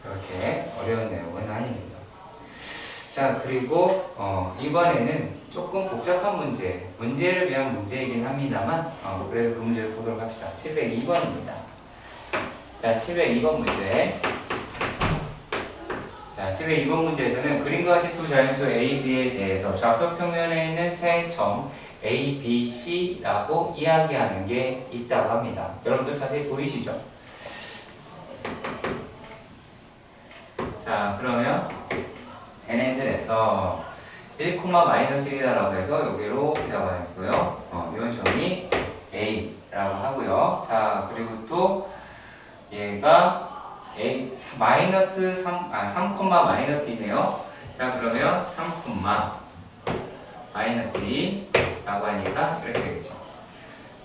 그렇게 어려운 내용은 아닙니다. 자, 그리고 이번에는 조금 복잡한 문제를 위한 문제이긴 합니다만 그래도 그 문제를 보도록 합시다. 702번입니다. 자, 702번 문제. 자, 702번 문제에서는 그림과 같이 두 자연수 A, B에 대해서 좌표 평면에 있는 세 점 A, B, C라고 이야기하는 게 있다고 합니다. 여러분들 자세히 보이시죠? 자, 그러면 얘네들에서 1,-1이다라고 해서 여기로 잡아냈고요. 이런 점이 A라고 하고요. 자, 그리고 또 얘가 A 마이너스 3,-이네요. 자, 그러면 3,-2라고 하니까 이렇게 되겠죠.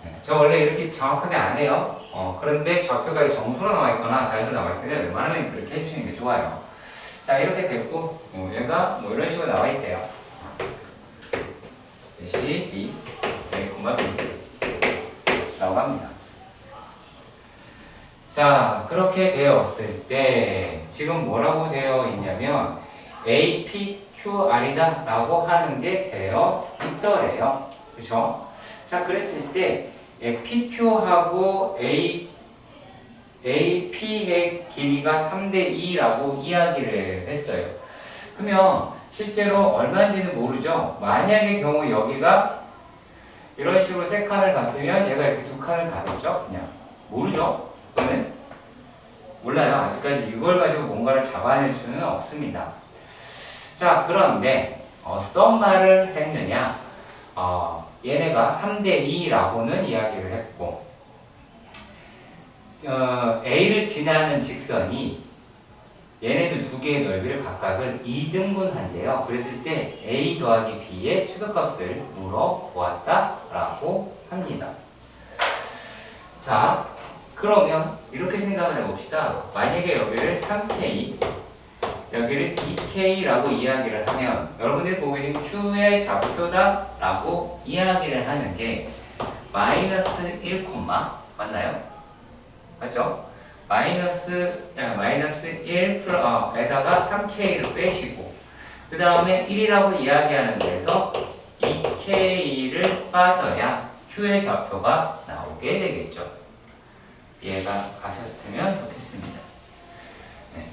네, 저 원래 이렇게 정확하게 안 해요. 그런데 좌표가 정수로 나와 있거나 자유로 나와 있으면 웬만하면 그렇게 해주시는 게 좋아요. 자, 이렇게 됐고, 얘가 뭐 이런 식으로 나와 있대요. C, B, A, B 라고 합니다. 자, 그렇게 되었을 때 지금 뭐라고 되어 있냐면 A, P, Q, R이다 라고 하는 게 되어 있더래요. 그쵸? 자, 그랬을 때 P, Q하고 A, P의 길이가 3대2라고 이야기를 했어요. 그러면 실제로 얼마인지는 모르죠. 만약의 경우 여기가 이런 식으로 세 칸을 갔으면 얘가 이렇게 두 칸을 가겠죠? 그냥 모르죠? 그거는 몰라요. 아직까지 이걸 가지고 뭔가를 잡아낼 수는 없습니다. 자, 그런데 어떤 말을 했느냐? 얘네가 3대2라고는 이야기를 했고 A를 지나는 직선이 얘네들 두 개의 넓이를 각각을 2등분한대요. 그랬을 때 A 더하기 B의 최소값을 물어보았다라고 합니다. 자, 그러면 이렇게 생각을 해봅시다. 만약에 여기를 3K, 여기를 2K라고 이야기를 하면 여러분들이 보고 계신 Q의 좌표다라고 이야기를 하는 게 마이너스 1, 맞나요? 맞죠? 마이너스 1에다가 3K를 빼시고 그 다음에 1이라고 이야기하는 데서 2K를 빠져야 Q의 좌표가 나오게 되겠죠. 이해가 가셨으면 좋겠습니다. 네.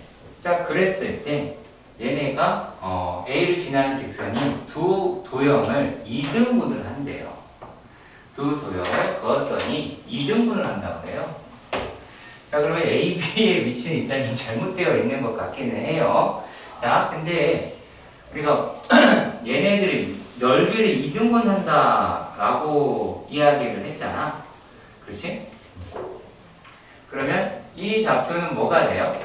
자, 그랬을 때 얘네가 A를 지나는 직선이 두 도형을 2등분을 한대요. 두 도형을 그었더니 2등분을 한다고 해요. 자, 그러면 A, B의 위치는 일단 좀 잘못되어 있는 것 같기는 해요. 자, 근데 우리가 얘네들이 넓이를 2등분 한다라고 이야기를 했잖아. 그렇지? 그러면 이 좌표는 뭐가 돼요?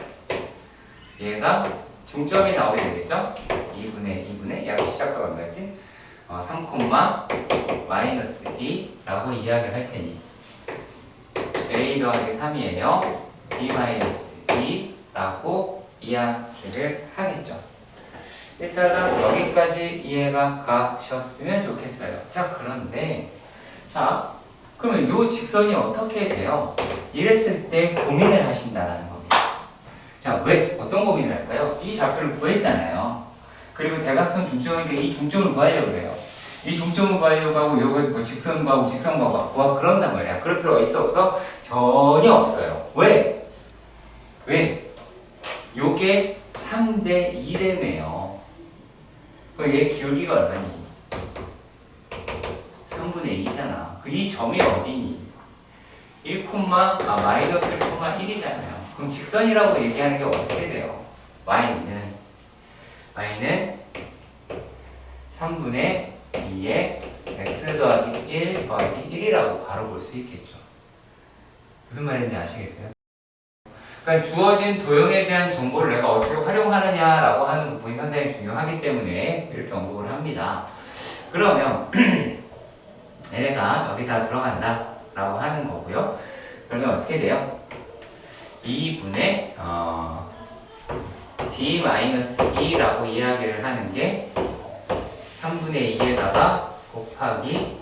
얘가 중점이 나오게 되겠죠? 2분의 약 시작하가 얼마였지? 3, 마이너스 2라고 이야기를 할 테니 A 더하기 3이에요. B 마이너스 2라고 이야기를 하겠죠. 일단은 여기까지 이해가 가셨으면 좋겠어요. 자, 그런데 그러면 이 직선이 어떻게 돼요? 이랬을 때 고민을 하신다는 겁니다. 자, 왜? 어떤 고민을 할까요? 이 좌표를 구했잖아요. 그리고 대각선 중점이니까 이 중점을 구하려고 그래요. 이 중점을 구하려고 하고 여기 뭐 직선 구하고 그런단 말이야. 그럴 필요가 있어 없어? 전혀 없어요. 왜? 요게 3대 2래매요. 그럼 얘 기울기가 얼마니? 3분의 2잖아. 이 점이 어디니? 마이너스 1,1이잖아요. 그럼 직선이라고 얘기하는 게 어떻게 돼요? y는 3분의 2의 x 더하기 1 더하기 1이라고 바로 볼 수 있겠죠. 무슨 말인지 아시겠어요? 그러니까 주어진 도형에 대한 정보를 내가 어떻게 활용하느냐라고 하는 부분이 상당히 중요하기 때문에 이렇게 언급을 합니다. 그러면 얘가 여기다 들어간다 라고 하는 거고요. 그러면 어떻게 돼요? 2분의 B-2라고 이야기를 하는 게 3분의 2에다가 곱하기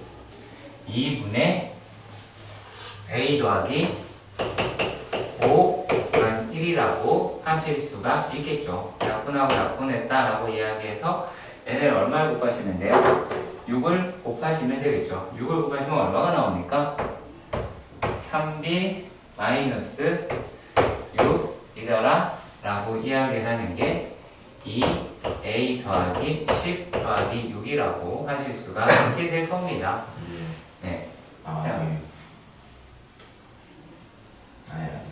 2분의 A 더하기 5 1이라고 하실 수가 있겠죠. 약분하고 약분했다라고 이야기해서 얘네를 얼마를 곱하시면 돼요? 6을 곱하시면 되겠죠. 6을 곱하시면 얼마가 나옵니까? 3B 마이너스 6이더라 라고 이야기하는 게 2A 더하기 10 더하기 6이라고 하실 수가 있게 될 겁니다. 네. 아니. 맞아요.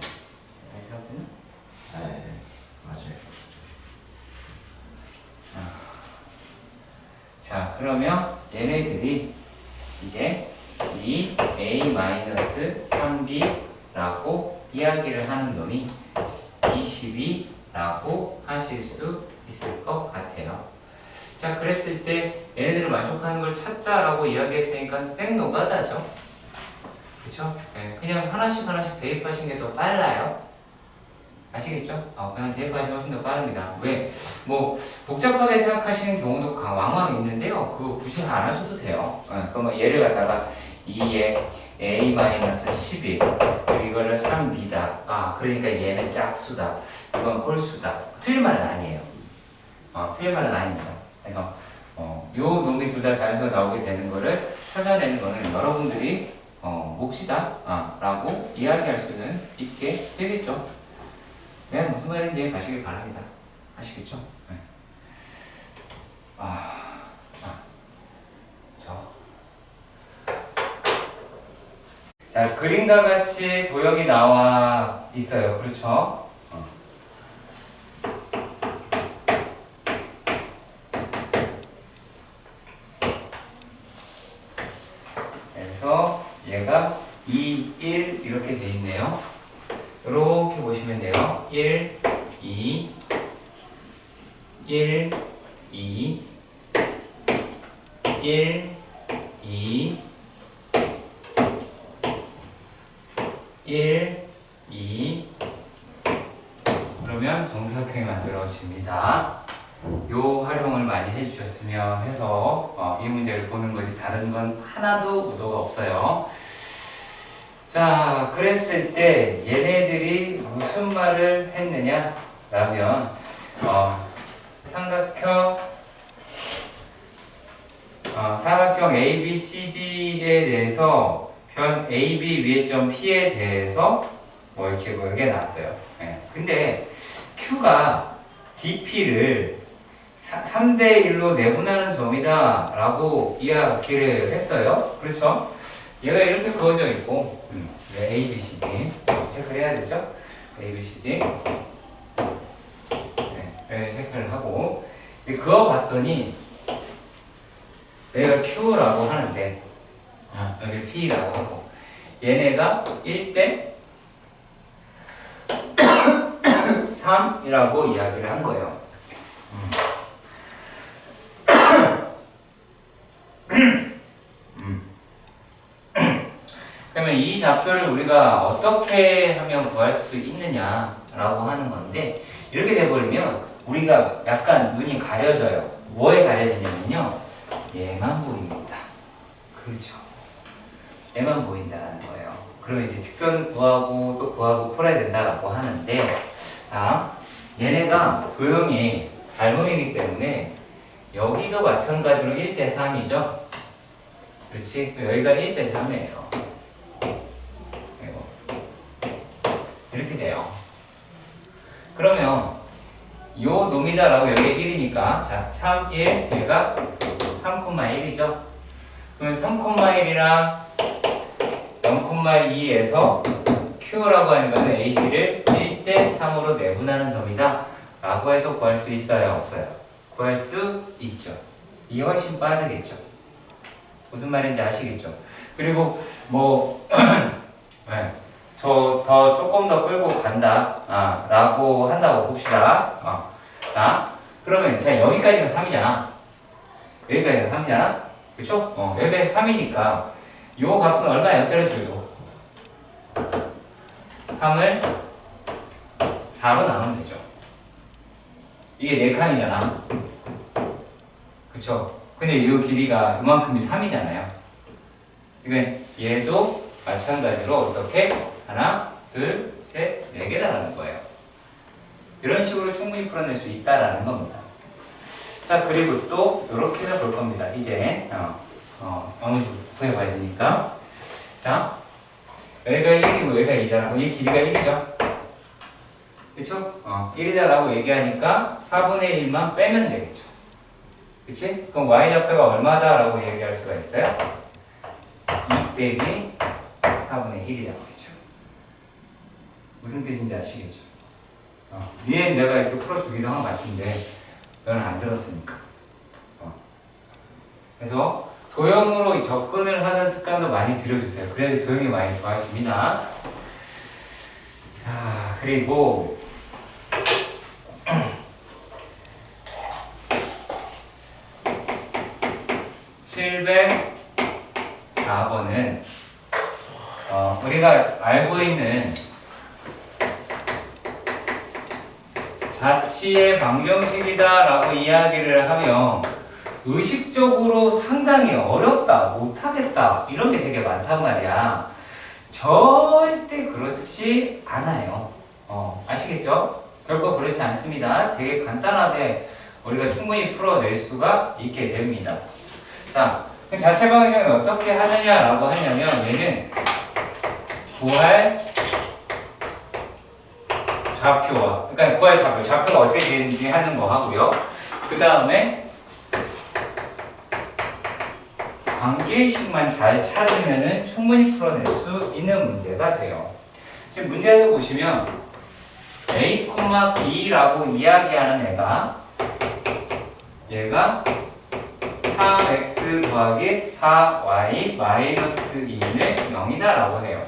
자, 그러면 얘네들이 이제 2A-3B라고 이야기를 하는 놈이 22라고 하실 수 있을 것 같아요. 자, 그랬을 때 얘네들을 만족하는 걸 찾자라고 이야기했으니까 생노가다죠. 그쵸? 네, 그냥 하나씩 대입하시는 게 더 빨라요. 아시겠죠? 그냥 대입하시면 훨씬 더 빠릅니다. 왜? 뭐 복잡하게 생각하시는 경우도 왕왕 있는데요. 그거 굳이 안 하셔도 돼요. 그러면 얘를 갖다가 2에 A-11 그리고 이거를 3B다. 그러니까 얘는 짝수다. 이건 홀수다. 틀린 말은 아니에요. 틀린 말은 아닙니다. 그래서 요 놈이 둘 다 자연수가 나오게 되는 거를 찾아내는 거는 여러분들이 몫이다 라고 이야기할 수는 있게 되겠죠. 네, 무슨 말인지 가시길 바랍니다. 아시겠죠? 네. 자, 그림과 같이 도형이 나와 있어요. 그렇죠? 그래서 얘가 2, 1 이렇게 돼 있네요. 이렇게 보시면 돼요. 1, 2, 1, 2, 1, 2, 1, 2 그러면 정사각형이 만들어집니다. 요 활용을 많이 해주셨으면 해서 이 문제를 보는 거지 다른 건 하나도 의도가 없어요. 자, 그랬을 때 얘네들이 무슨 말을 했느냐 라면 삼각형 ABCD에 대해서 변 AB 위의 점 P에 대해서 뭐 이렇게 보이게 나왔어요. 네. 근데 Q가 DP를 3대 1로 내분하는 점이다 라고 이야기를 했어요. 그렇죠? 얘가 이렇게 그어져 있고 ABCD 체크를 해야 되죠? ABCD 네, 체크를 하고 그어봤더니 여기가 Q라고 하는데 여기 P라고 하고 얘네가 1대 3이라고 이야기를 한 거예요. 그러면 이 좌표를 우리가 어떻게 하면 구할 수 있느냐라고 하는 건데 이렇게 돼버리면 우리가 약간 눈이 가려져요. 뭐에 가려지냐면요. 얘만 보입니다. 그렇죠. 얘만 보인다는 거예요. 그러면 이제 직선 구하고 또 구하고 풀어야 된다라고 하는데 얘네가 도형이 닮음이기 때문에 여기도 마찬가지로 1대 3이죠. 그렇지? 여기가 1대 3이에요. 이렇게 돼요. 그러면 요 놈이다라고 여기가 1이니까 자 3, 1 얘가 3,1이죠. 그러면 3,1이랑 0,2에서 Q라고 하는 것은 AC를 1대 3으로 내분하는 점이다 라고 해서 구할 수 있어요? 없어요? 구할 수 있죠. 이게 훨씬 빠르겠죠. 무슨 말인지 아시겠죠? 그리고 뭐 네. 저 더 조금 더 끌고 간다 라고 한다고 봅시다. 자, 그러면 자 여기까지가 3이잖아. 여기까지가 3이잖아. 그쵸? 여기가 3이니까 요 값은 얼마예요? 때려줘도 3을 4로 나누면 되죠. 이게 4칸이잖아. 그쵸? 근데 이 길이가 이만큼이 3이잖아요. 그러니까 얘도 마찬가지로 어떻게? 하나, 둘, 셋, 4개다라는 거예요. 이런 식으로 충분히 풀어낼 수 있다라는 겁니다. 자, 그리고 또 이렇게 해서 볼 겁니다. 이제 어느 정도 구해봐야 되니까. 자, 여기가 1이고 여기가 2잖아. 이 길이가 1이죠. 그쵸? 1이다라고 얘기하니까 4분의 1만 빼면 되겠죠. 그치? 그럼 y좌표가 얼마다라고 얘기할 수가 있어요? 2 빼기 4분의 1이라고 했죠. 무슨 뜻인지 아시겠죠? 위에 내가 이렇게 풀어주기도 한 것 같은데 너는 안 들었으니까. 그래서 도형으로 접근을 하는 습관도 많이 들여주세요. 그래야 도형이 많이 좋아집니다. 자, 그리고 704번은 우리가 알고 있는 자치의 방정식이다 라고 이야기를 하면 의식적으로 상당히 어렵다, 못하겠다 이런 게 되게 많단 말이야. 절대 그렇지 않아요. 아시겠죠? 결코 그렇지 않습니다. 되게 간단하게 우리가 충분히 풀어낼 수가 있게 됩니다. 자, 그럼 자체 방정식은 어떻게 하느냐라고 하냐면 얘는 구할 좌표와, 그러니까 구할 좌표가 어떻게 되는지 하는 거 하고요. 그 다음에 관계식만 잘 찾으면은 충분히 풀어낼 수 있는 문제가 돼요. 지금 문제에서 보시면 a, b라고 이야기하는 얘가 3x 더하기 4y 마이너스 2는 0이다 라고 해요.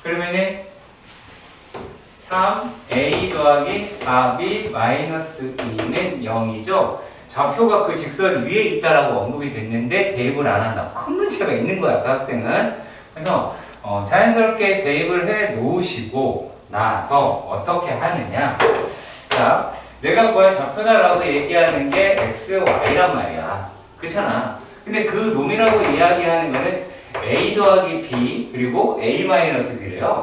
그러면은 3a 더하기 4b 마이너스 2는 0이죠. 좌표가 그 직선 위에 있다라고 언급이 됐는데 대입을 안 한다. 큰 문제가 있는 거야, 그 학생은. 그래서 자연스럽게 대입을 해 놓으시고 나서 어떻게 하느냐. 자, 내가 뭐야 좌표다라고 얘기하는 게 x, y란 말이야. 그렇잖아. 근데 그 놈이라고 이야기하는 거는 a 더하기 b 그리고 a 마이너스 b래요.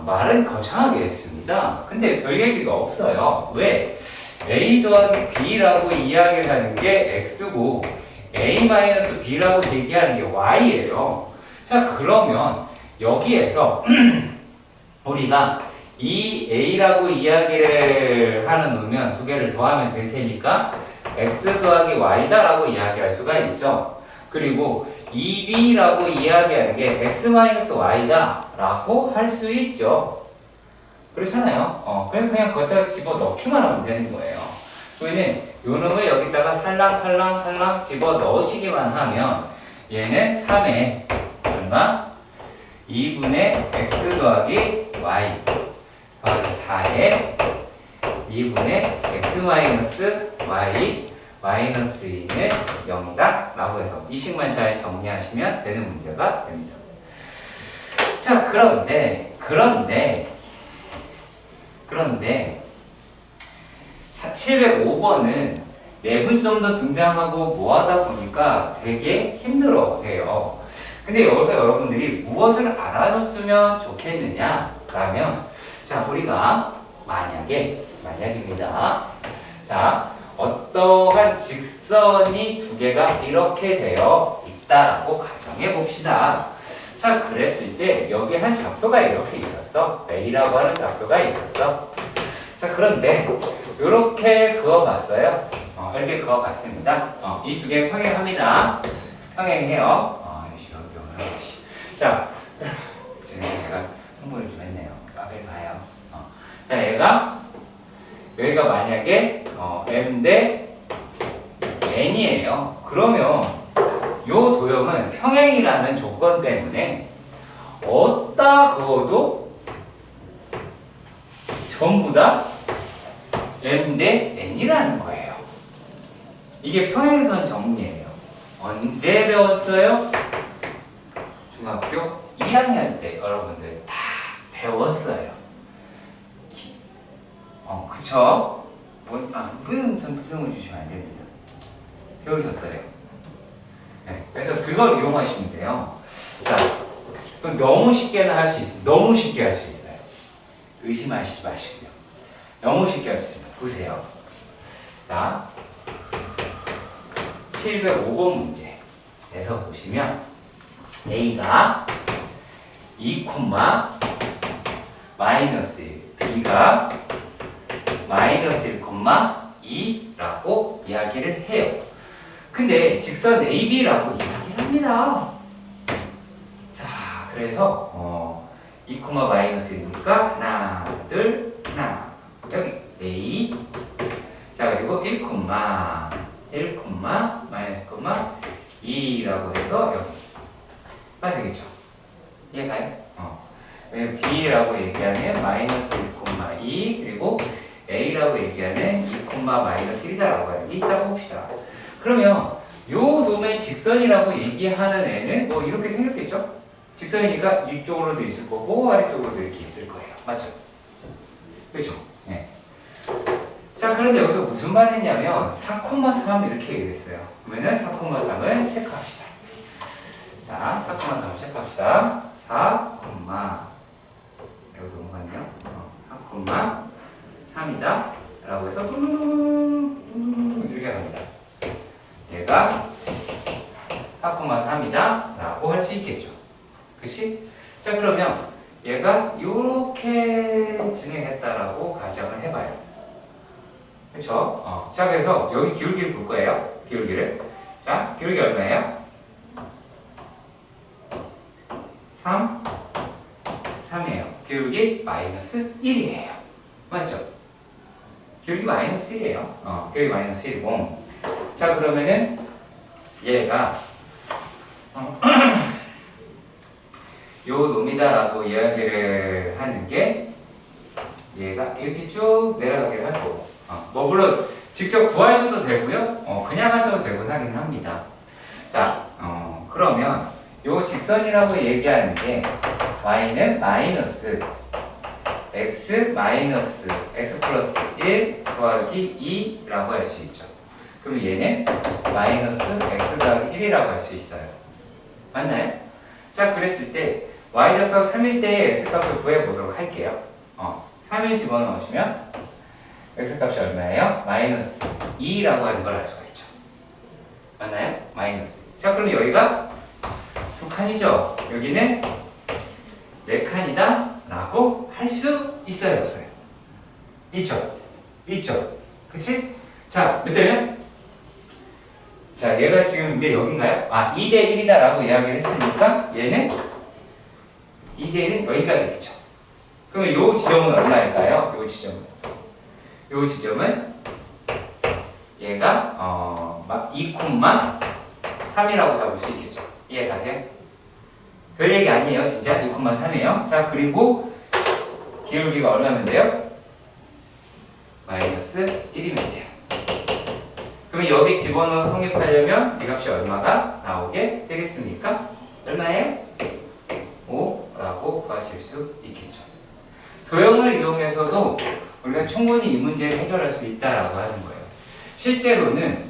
말은 거창하게 했습니다. 근데 별 얘기가 없어요. 왜? a 더하기 b라고 이야기를 하는 게 x고 a 마이너스 b라고 얘기하는 게 y예요. 자, 그러면 여기에서 우리가 이 a라고 이야기를 하는 놈이면 두 개를 더하면 될 테니까 x 더하기 y다라고 이야기할 수가 있죠. 그리고 2b라고 이야기하는 게 x 마이너스 y다 라고 할 수 있죠. 그렇잖아요. 그래서 그냥 거기다 집어넣기만 하면 되는 거예요. 그러면 요 놈을 여기다가 살랑살랑 집어넣으시기만 하면 얘는 3에 얼마? 2분의 x 더하기 y 더하기 4에 2분의 x 마이너스 y 마이너스 2는 0이다 라고 해서 이 식만 잘 정리하시면 되는 문제가 됩니다. 자, 그런데 705번은 내분 좀 더 등장하고 뭐하다 보니까 되게 힘들어해요. 근데 여기서 여러분들이 무엇을 알아줬으면 좋겠느냐 라면, 자, 우리가 만약입니다. 자, 어떠한 직선이 두 개가 이렇게 되어 있다라고 가정해 봅시다. 자, 그랬을 때 여기 한 좌표가 이렇게 있었어. a라고 하는 좌표가 있었어. 자, 그런데 이렇게 그어봤어요. 이렇게 그어봤습니다. 이 두 개 평행합니다. 평행해요. 자, 제가 홍보를 좀 했네요. 앞에 봐요. 자, 여기가 만약에 m 대 n이에요. 그러면 요 도형은 평행이라는 조건 때문에 어디다 그어도 전부 다 m 대 n이라는 거예요. 이게 평행선 정리예요. 언제 배웠어요? 중학교 2학년 때 여러분들 다 배웠어요. 그쵸? 전 표정을 주시면 안 됩니다. 배우셨어요. 네, 그래서 그걸 이용하시면 돼요. 자, 그럼 너무 쉽게는 할 수 있어요. 너무 쉽게 할 수 있어요. 의심하시지 마시고요. 너무 쉽게 할 수 있습니다. 보세요. 자, 705번 문제에서 보시면 A가 2, 마이너스 1, B가 마이너스 1, 2라고 이야기를 해요. 근데 직선 AB라고 이야기를 합니다. 자, 그래서 2, 마이너스 1이니까 하나, 둘, 하나. 여기 A. 자, 그리고 1, 마이너스 2라고 해서 여기가 되겠죠. 이해가요? B라고 얘기하는 마이너스 1, 2 그리고 A라고 얘기하는 2, 마이너스 1이다라고 있다고 봅시다. 그러면 요 놈의 직선이라고 얘기하는 애는 뭐 이렇게 생겼겠죠? 직선이니까 이쪽으로도 있을 거고 아래쪽으로도 이렇게 있을 거예요. 맞죠? 그렇죠? 네. 자, 그런데 여기서 무슨 말 했냐면 4,3 이렇게 얘기했어요. 그러면은 4,3을 체크합시다. 자, 4,3을 체크합시다. 4, 여기 넘어갔네요. 4,3이다 라고 해서 이렇게 합니다. 얘가 4,3이다 라고 할 수 있겠죠. 그치? 자, 그러면 얘가 이렇게 진행했다라고 가정을 해봐요. 그쵸? 자, 그래서 여기 기울기를 볼 거예요. 기울기를. 자, 기울기 얼마예요? from 3이에요. 기울기 마이너스 1이에요. 맞죠? 기울기 마이너스 1이에요. 기울기 마이너스 1이고. 자, 그러면은 얘가 요 놈이다라고 이야기를 하는 게 얘가 이렇게 쭉 내려가게 할 거고. 뭐 물론 직접 구하셔도 되고요. 그냥 하셔도 되고 하긴 합니다. 자, 그러면 요 직선이라고 얘기하는 게 y는 마이너스 x 마이너스 x 플러스 1 더하기 2라고 할 수 있죠. 그럼 얘는 마이너스 x 더하기 1이라고 할 수 있어요. 맞나요? 자, 그랬을 때 y좌표 3일 때의 x값을 구해보도록 할게요. 3을 집어넣으시면 x값이 얼마예요? 마이너스 2라고 하는 걸 알 수가 있죠. 맞나요? 마이너스. 자, 그럼 여기가 두 칸이죠. 여기는 네 칸이다 라고 할 수 있어요, 없어요? 있죠. 있죠. 그치? 자, 몇 대면? 자, 얘가 지금 이게 여긴가요? 2대 1이다 라고 이야기를 했으니까 얘는 2대 1은 여기가 되겠죠. 그러면 요 지점은 얼마일까요? 요 지점은 얘가 2,3이라고 잡을 수 있겠죠. 이해가세요? 별 얘기 아니에요. 진짜 2,3이에요. 자, 그리고 기울기가 얼마면 돼요? 마이너스 1이면 돼요. 그러면 여기 집어넣어 성립하려면 이 값이 얼마가 나오게 되겠습니까? 얼마예요? 5라고 구하실 수 있겠죠. 도형을 이용해서도 우리가 충분히 이 문제를 해결할 수 있다라고 하는 거예요. 실제로는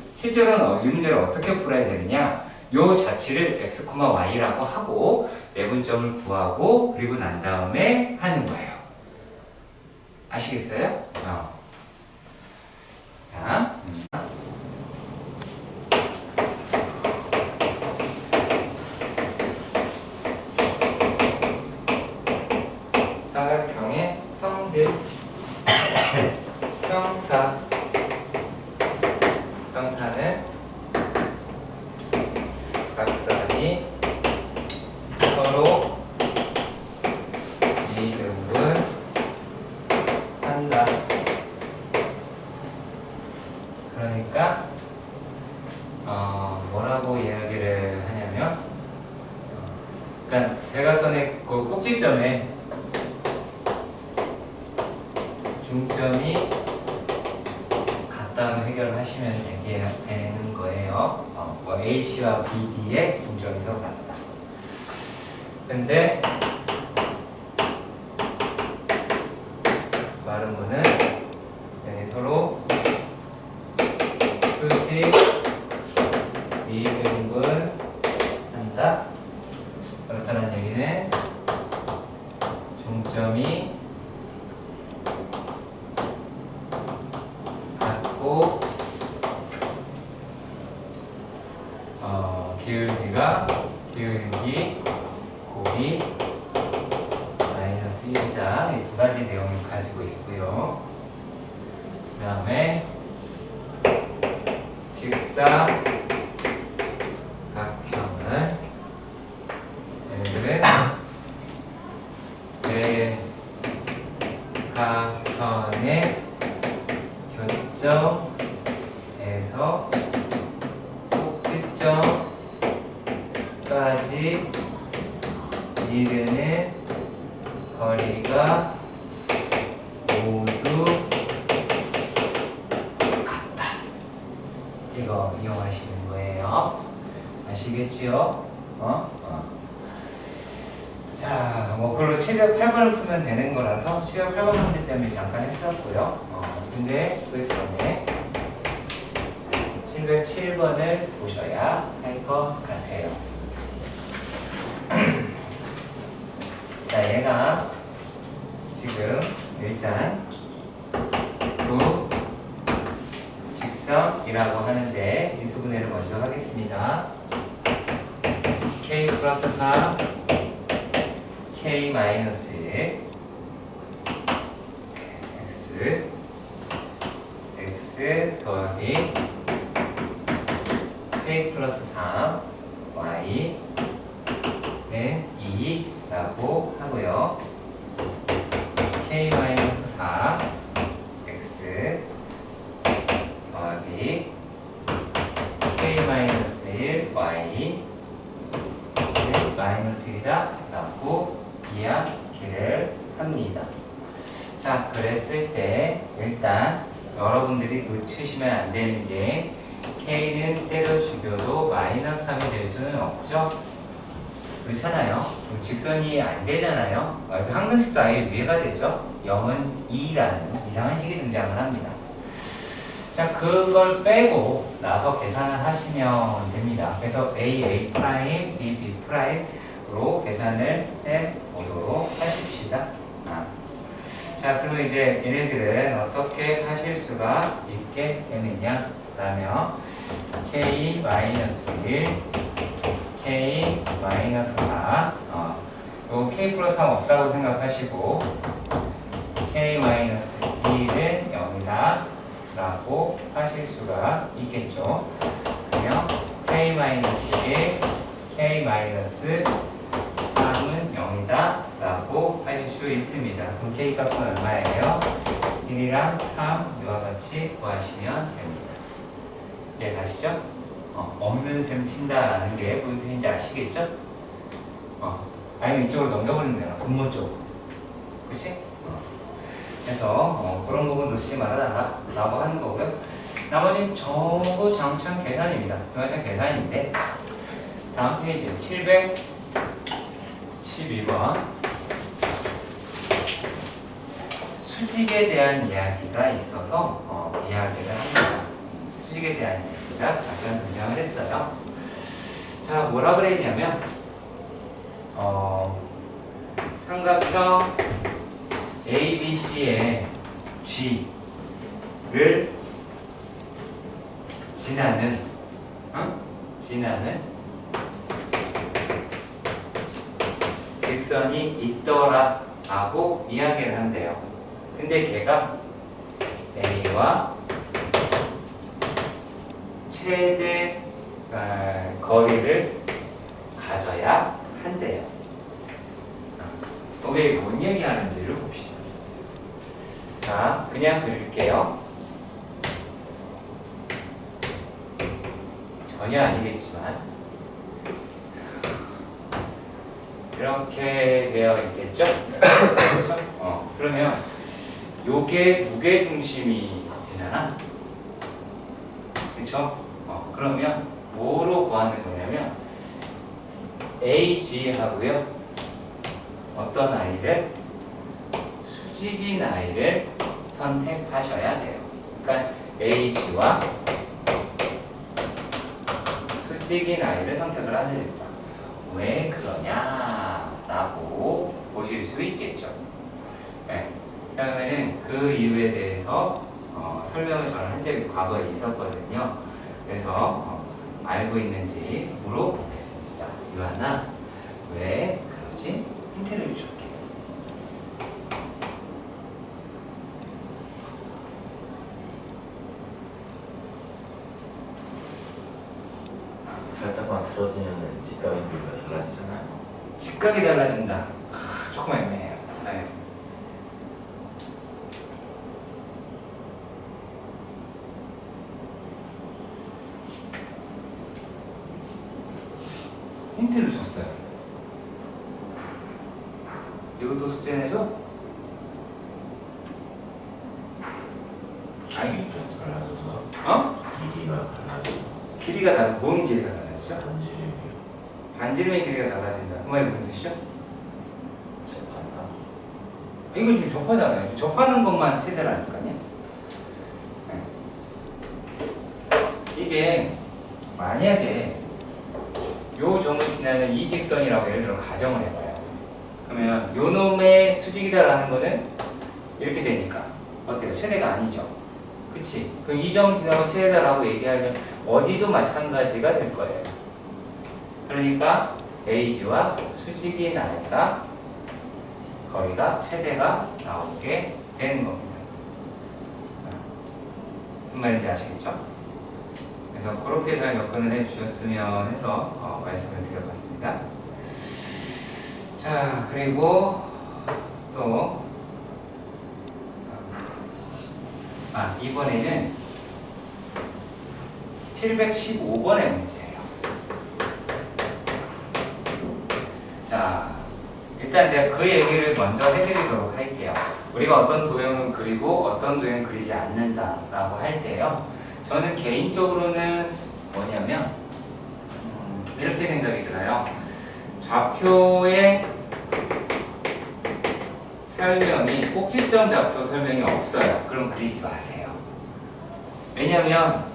이 문제를 어떻게 풀어야 되느냐? 요 자치를 x, y라고 하고 매분점을 구하고 그리고 난 다음에 하는 거예요. 아시겠어요? 자, 사각형의 성질 형사는 각선이 서로 이등분 한다. 그러니까 뭐라고 이야기를 하냐면 그러니까 대각선의 그 꼭지점에 중점이 같다로 해결하시면 되는 거예요. 뭐 AC와 BD의 중점이 서로 같다. 근데 마름모는 여기 서로 수직 이등분 한다. 그렇다는 얘기는 중점이 같고 기울기 곱이 마이너스 1이다. 이 두 가지 내용을 가지고 있고요. 그 다음에 직사각형은 얘네들은 대각선의 교점에서 꼭지점까지 이르는 거리가 모두 같다. 이거 이용하시는 거예요. 아시겠지요? 자, 뭐 그걸로 708번을 풀면 되는 거라서 708번 문제 때문에 잠깐 했었고요. 근데 그 전에 707번을 보셔야 할 것 같아요. 자, 얘가 지금 일단 두 직선이라고 하는데 인수분해를 먼저 하겠습니다. k 플러스 4 k 마이너스 1 x 더하기 k 플러스 3 y는 2 라고 하고요. k-4 x 더하기 k-1 y -1이다 라고 이야기를 합니다. 자, 그랬을 때 일단 여러분들이 놓치시면 안 되는 게 k는 때려 죽여도 -3이 될 수는 없죠? 그렇잖아요. 그럼 직선이 안 되잖아요. 항등식도 아예 위에가 되죠. 0은 2라는 이상한 식이 등장을 합니다. 자, 그걸 빼고 나서 계산을 하시면 됩니다. 그래서 a 프라임, b 프라임으로 계산을 해보도록 하십시다. 자, 그러면 이제 얘네들은 어떻게 하실 수가 있게 되느냐 라면 k-1, k-4 요 k 플러스 3 없다고 생각하시고 k-1은 0이다 라고 하실 수가 있겠죠. 그러면 k-1, k-3은 0이다 라고 하실 수 있습니다. 그럼 k 값은 얼마예요? 1이랑 3 이와 같이 구하시면 됩니다. 네, 가시죠? 없는 셈 친다라는 게 무슨 뜻인지 아시겠죠? 아니면 이쪽으로 넘겨버리면 되나? 분모 쪽으로. 그치? 그래서 그런 부분 놓치지 말아라라고 하는 거고요. 나머지는 전부 장창 계산입니다. 장창 계산인데 다음 페이지 712번 수직에 대한 이야기가 있어서 이야기를 합니다. 수직에 대한 이야기가 잠깐 등장을 했어요. 자, 뭐라 그랬냐면 삼각형 ABC의 G를 지나는 직선이 있더라 라고 이야기를 한대요. 근데 걔가 A와 최대 거리를 가져야 한대요. 이게 뭔 얘기하는지를 봅시다. 자, 그냥 그릴게요. 전혀 아니겠지만 이렇게 되어 있겠죠? 그렇죠? 그러면 요게 무게중심이 되잖아. 그렇죠? 그러면 뭐로 구하는 거냐면 AG 하고요. 어떤 아이를? 수직인 아이를 선택하셔야 돼요. 그러니까 AG와 수직인 아이를 선택을 하셔야 됩니다. 왜 그러냐라고 보실 수 있겠죠. 네. 그러면은 그 이유에 대해서 설명을 저는 한 적이 과거에 있었거든요. 그래서 알고 있는지 물어보겠습니다. 유한아, 왜 그러지? 힌트를 줄게요. 살짝만 틀어지면 직각의 비율가 달라지잖아요. 직각이 달라진다. 조금 애매해요. 네. 힌트를 줬어요. 이것도 숙제 내줘? 길이가 달라져서 길이가 달라져서 길이가 다른 뭔 길이가 달라지죠? 반지름이요. 반지름의 길이가 달라진다. 그 말이 무슨 뜻이죠? 접한다. 이거 지금 접하잖아요. 접하는 것만 최대라니까요. 네. 이게 만약에 요 점을 지나는 이 직선이라고 예를 들어 가정을 해봐요. 그러면 요 놈의 수직이다라는 거는 이렇게 되니까 어때요? 최대가 아니죠. 그치? 그럼 이 점 지나고 최대다라고 얘기하려면 어디도 마찬가지가 될 거예요. 그러니까 AG와 수직인 아이가 거리가 최대가 나오게 되는 겁니다. 무슨 말인지 아시겠죠? 그래서 그렇게 잘 접근을 해주셨으면 해서 말씀을 드려봤습니다. 자, 자, 그리고 또 이번에는 715번의 문제예요. 자, 일단 제가 그 얘기를 먼저 해드리도록 할게요. 우리가 어떤 도형은 그리고 어떤 도형은 그리지 않는다라고 할 때요. 저는 개인적으로는 뭐냐면 이렇게 생각이 들어요. 좌표의 설명이 꼭지점 좌표 설명이 없어요. 그럼 그리지 마세요. 왜냐면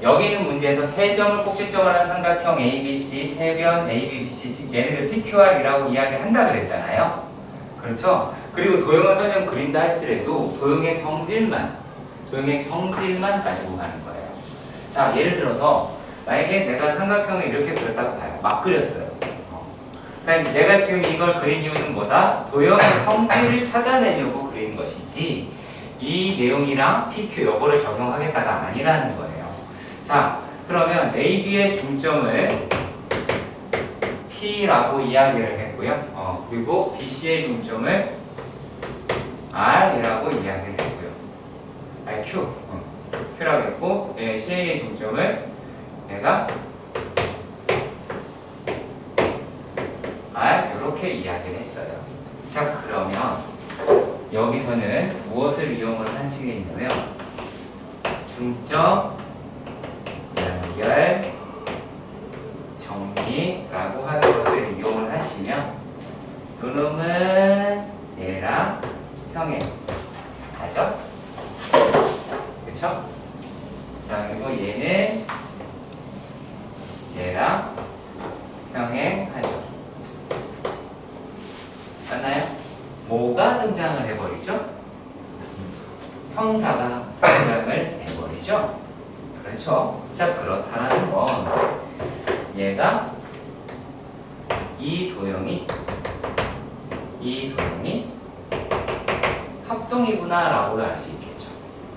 여기 있는 문제에서 세 점을 꼭지점으로 한 삼각형 ABC, 세변 ABBC 얘네를 PQR이라고 이야기한다 그랬잖아요. 그렇죠? 그리고 도형을 설명 그린다 할지라도 도형의 성질만 가지고 가는 거예요. 자, 예를 들어서 만약에 내가 삼각형을 이렇게 그렸다고 봐요. 막 그렸어요. 그러니까 내가 지금 이걸 그린 이유는 뭐다? 도형의 성질을 찾아내려고 그린 것이지 이 내용이랑 PQ 요거를 적용하겠다가 아니라는 거예요. 자, 그러면 AB의 중점을 P라고 이야기를 했고요. 그리고 BC의 중점을 R이라고 이야기를 했고요. Q라고 했고 CA의 중점을 내가 이렇게 이야기를 했어요. 자, 그러면 여기서는 무엇을 이용을 하시겠냐면 중점, 연결, 정리라고 하는 것을 이용을 하시면 요놈은 얘랑 평행하죠? 그쵸? 자, 그리고 얘는 얘랑 평행하죠. 맞나요? 뭐가 등장을 해버리죠? 형사가 등장을 해버리죠? 그렇죠? 자, 그렇다는 건 얘가 이 도형이 합동이구나 라고도 알 수 있겠죠.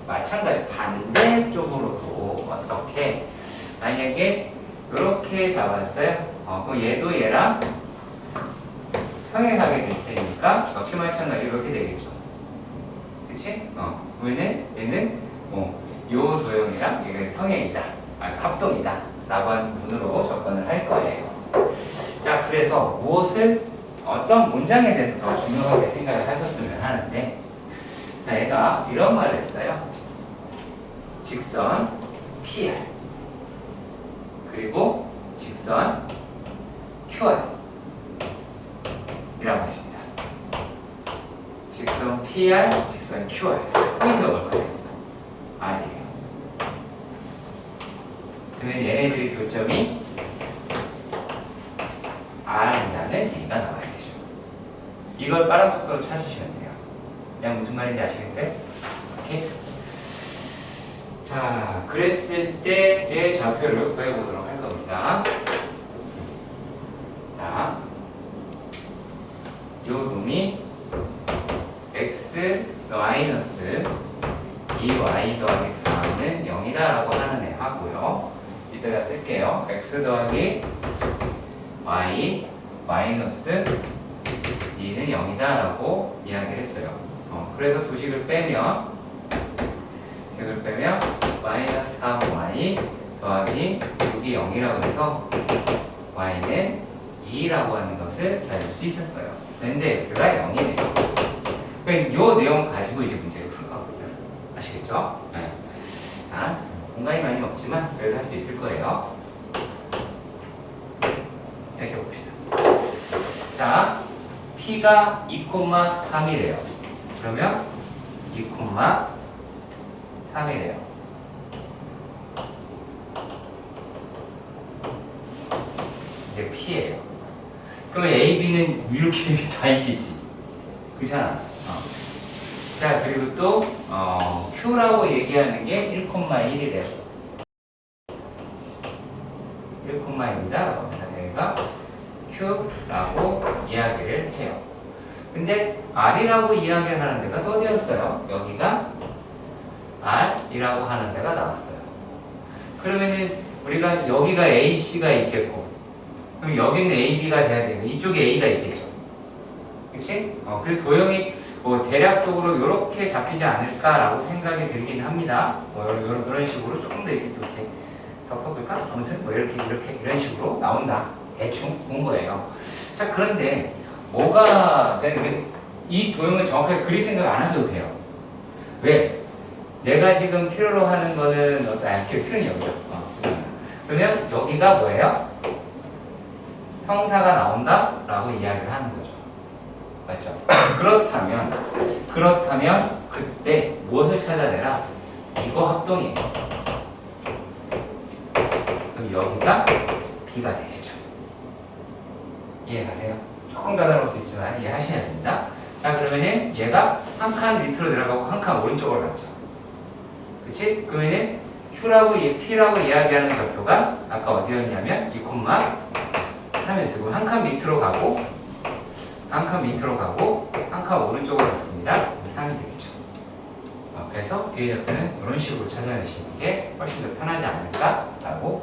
마찬가지 반대쪽으로도 어떻게 만약에 이렇게 잡았어요. 그럼 얘도 얘랑 평행하게 될 테니까 역시 마찬가지 이렇게 되겠죠. 그치? 얘는 요 도형이랑 이게 평행이다, 합동이다 라고 하는 문으로 접근을 할 거예요. 자, 그래서 어떤 문장에 대해서 더 중요하게 생각을 하셨으면 하는데, 자, 얘가 이런 말을 했어요. 직선 PR 그리고 직선 QR 이라고 했습니다. 직선 PR, 직선 QR. 포인트가 뭘까요? R이에요. 그러면 얘네들의 교점이 R이라는 얘기가 나와야 되죠. 이걸 빠른 속도로 찾으시면 돼요. 그냥 무슨 말인지 아시겠어요? 오케이? 자, 그랬을 때의 좌표를 구해보도록 할 겁니다. 자, 요 놈이 x 마이너스 2y 더하기 4는 0이다 라고 하는 애 하고요. 이따가 쓸게요. x 더하기 y 마이너스 2는 0이다 라고 이야기를 했어요. 그래서 두 식을 빼면 마이너스 3y 더하기 6이 0이라고 해서 y는 2라고 하는 것을 찾을 수 있었어요. 근데 x가 0이네요. 그러니까 이 내용 가지고 이제 문제를 풀 거거든요. 아시겠죠? 네. 자, 공간이 많이 없지만 그래도 할 수 있을 거예요. 이렇게 봅시다. 자, P가 2,3이래요. 그러면 2,3이래요. 이게 P예요. 그러면 A, B는 이렇게 다 있겠지. 그렇잖아. 자, 그리고 또 Q라고 얘기하는 게 1,1이래요. 1,1이다. 얘가 Q라고 이야기를 해요. 근데 R이라고 이야기를 하는 데가 또 어디였어요? 여기가 R이라고 하는 데가 나왔어요. 그러면은 우리가 여기가 AC가 있겠고, 그럼 여기는 AB가 돼야 되고 이쪽에 A가 있겠죠. 그치? 그래서 도형이 뭐 대략적으로 이렇게 잡히지 않을까라고 생각이 들긴 합니다. 뭐 이런 식으로 조금 더 이렇게 덮어볼까? 아무튼 뭐 이렇게 이런 식으로 나온다. 대충 본 거예요. 자, 그런데 뭐가 이 도형을 정확하게 그릴 생각 안 하셔도 돼요. 왜? 내가 지금 필요로 하는 거는 필요는 여기죠. 그러면 여기가 뭐예요? 형사가 나온다? 라고 이야기를 하는 거죠. 맞죠? 그렇다면 그때 무엇을 찾아내라? 이거 합동이에요. 그럼 여기가 B가 되겠죠. 이해가세요? 조금 까다로울 수 있지만 이해하셔야 됩니다. 자, 그러면은 얘가 한 칸 밑으로 내려가고 한 칸 오른쪽으로 갔죠. 그치? 그러면은 P라고 이야기하는 좌표가 아까 어디였냐면 2,3이었어요. 한 칸 밑으로 가고 한 칸 오른쪽으로 갔습니다. 3이 되겠죠. 그래서 B의 좌표는 이런 식으로 찾아내시는 게 훨씬 더 편하지 않을까라고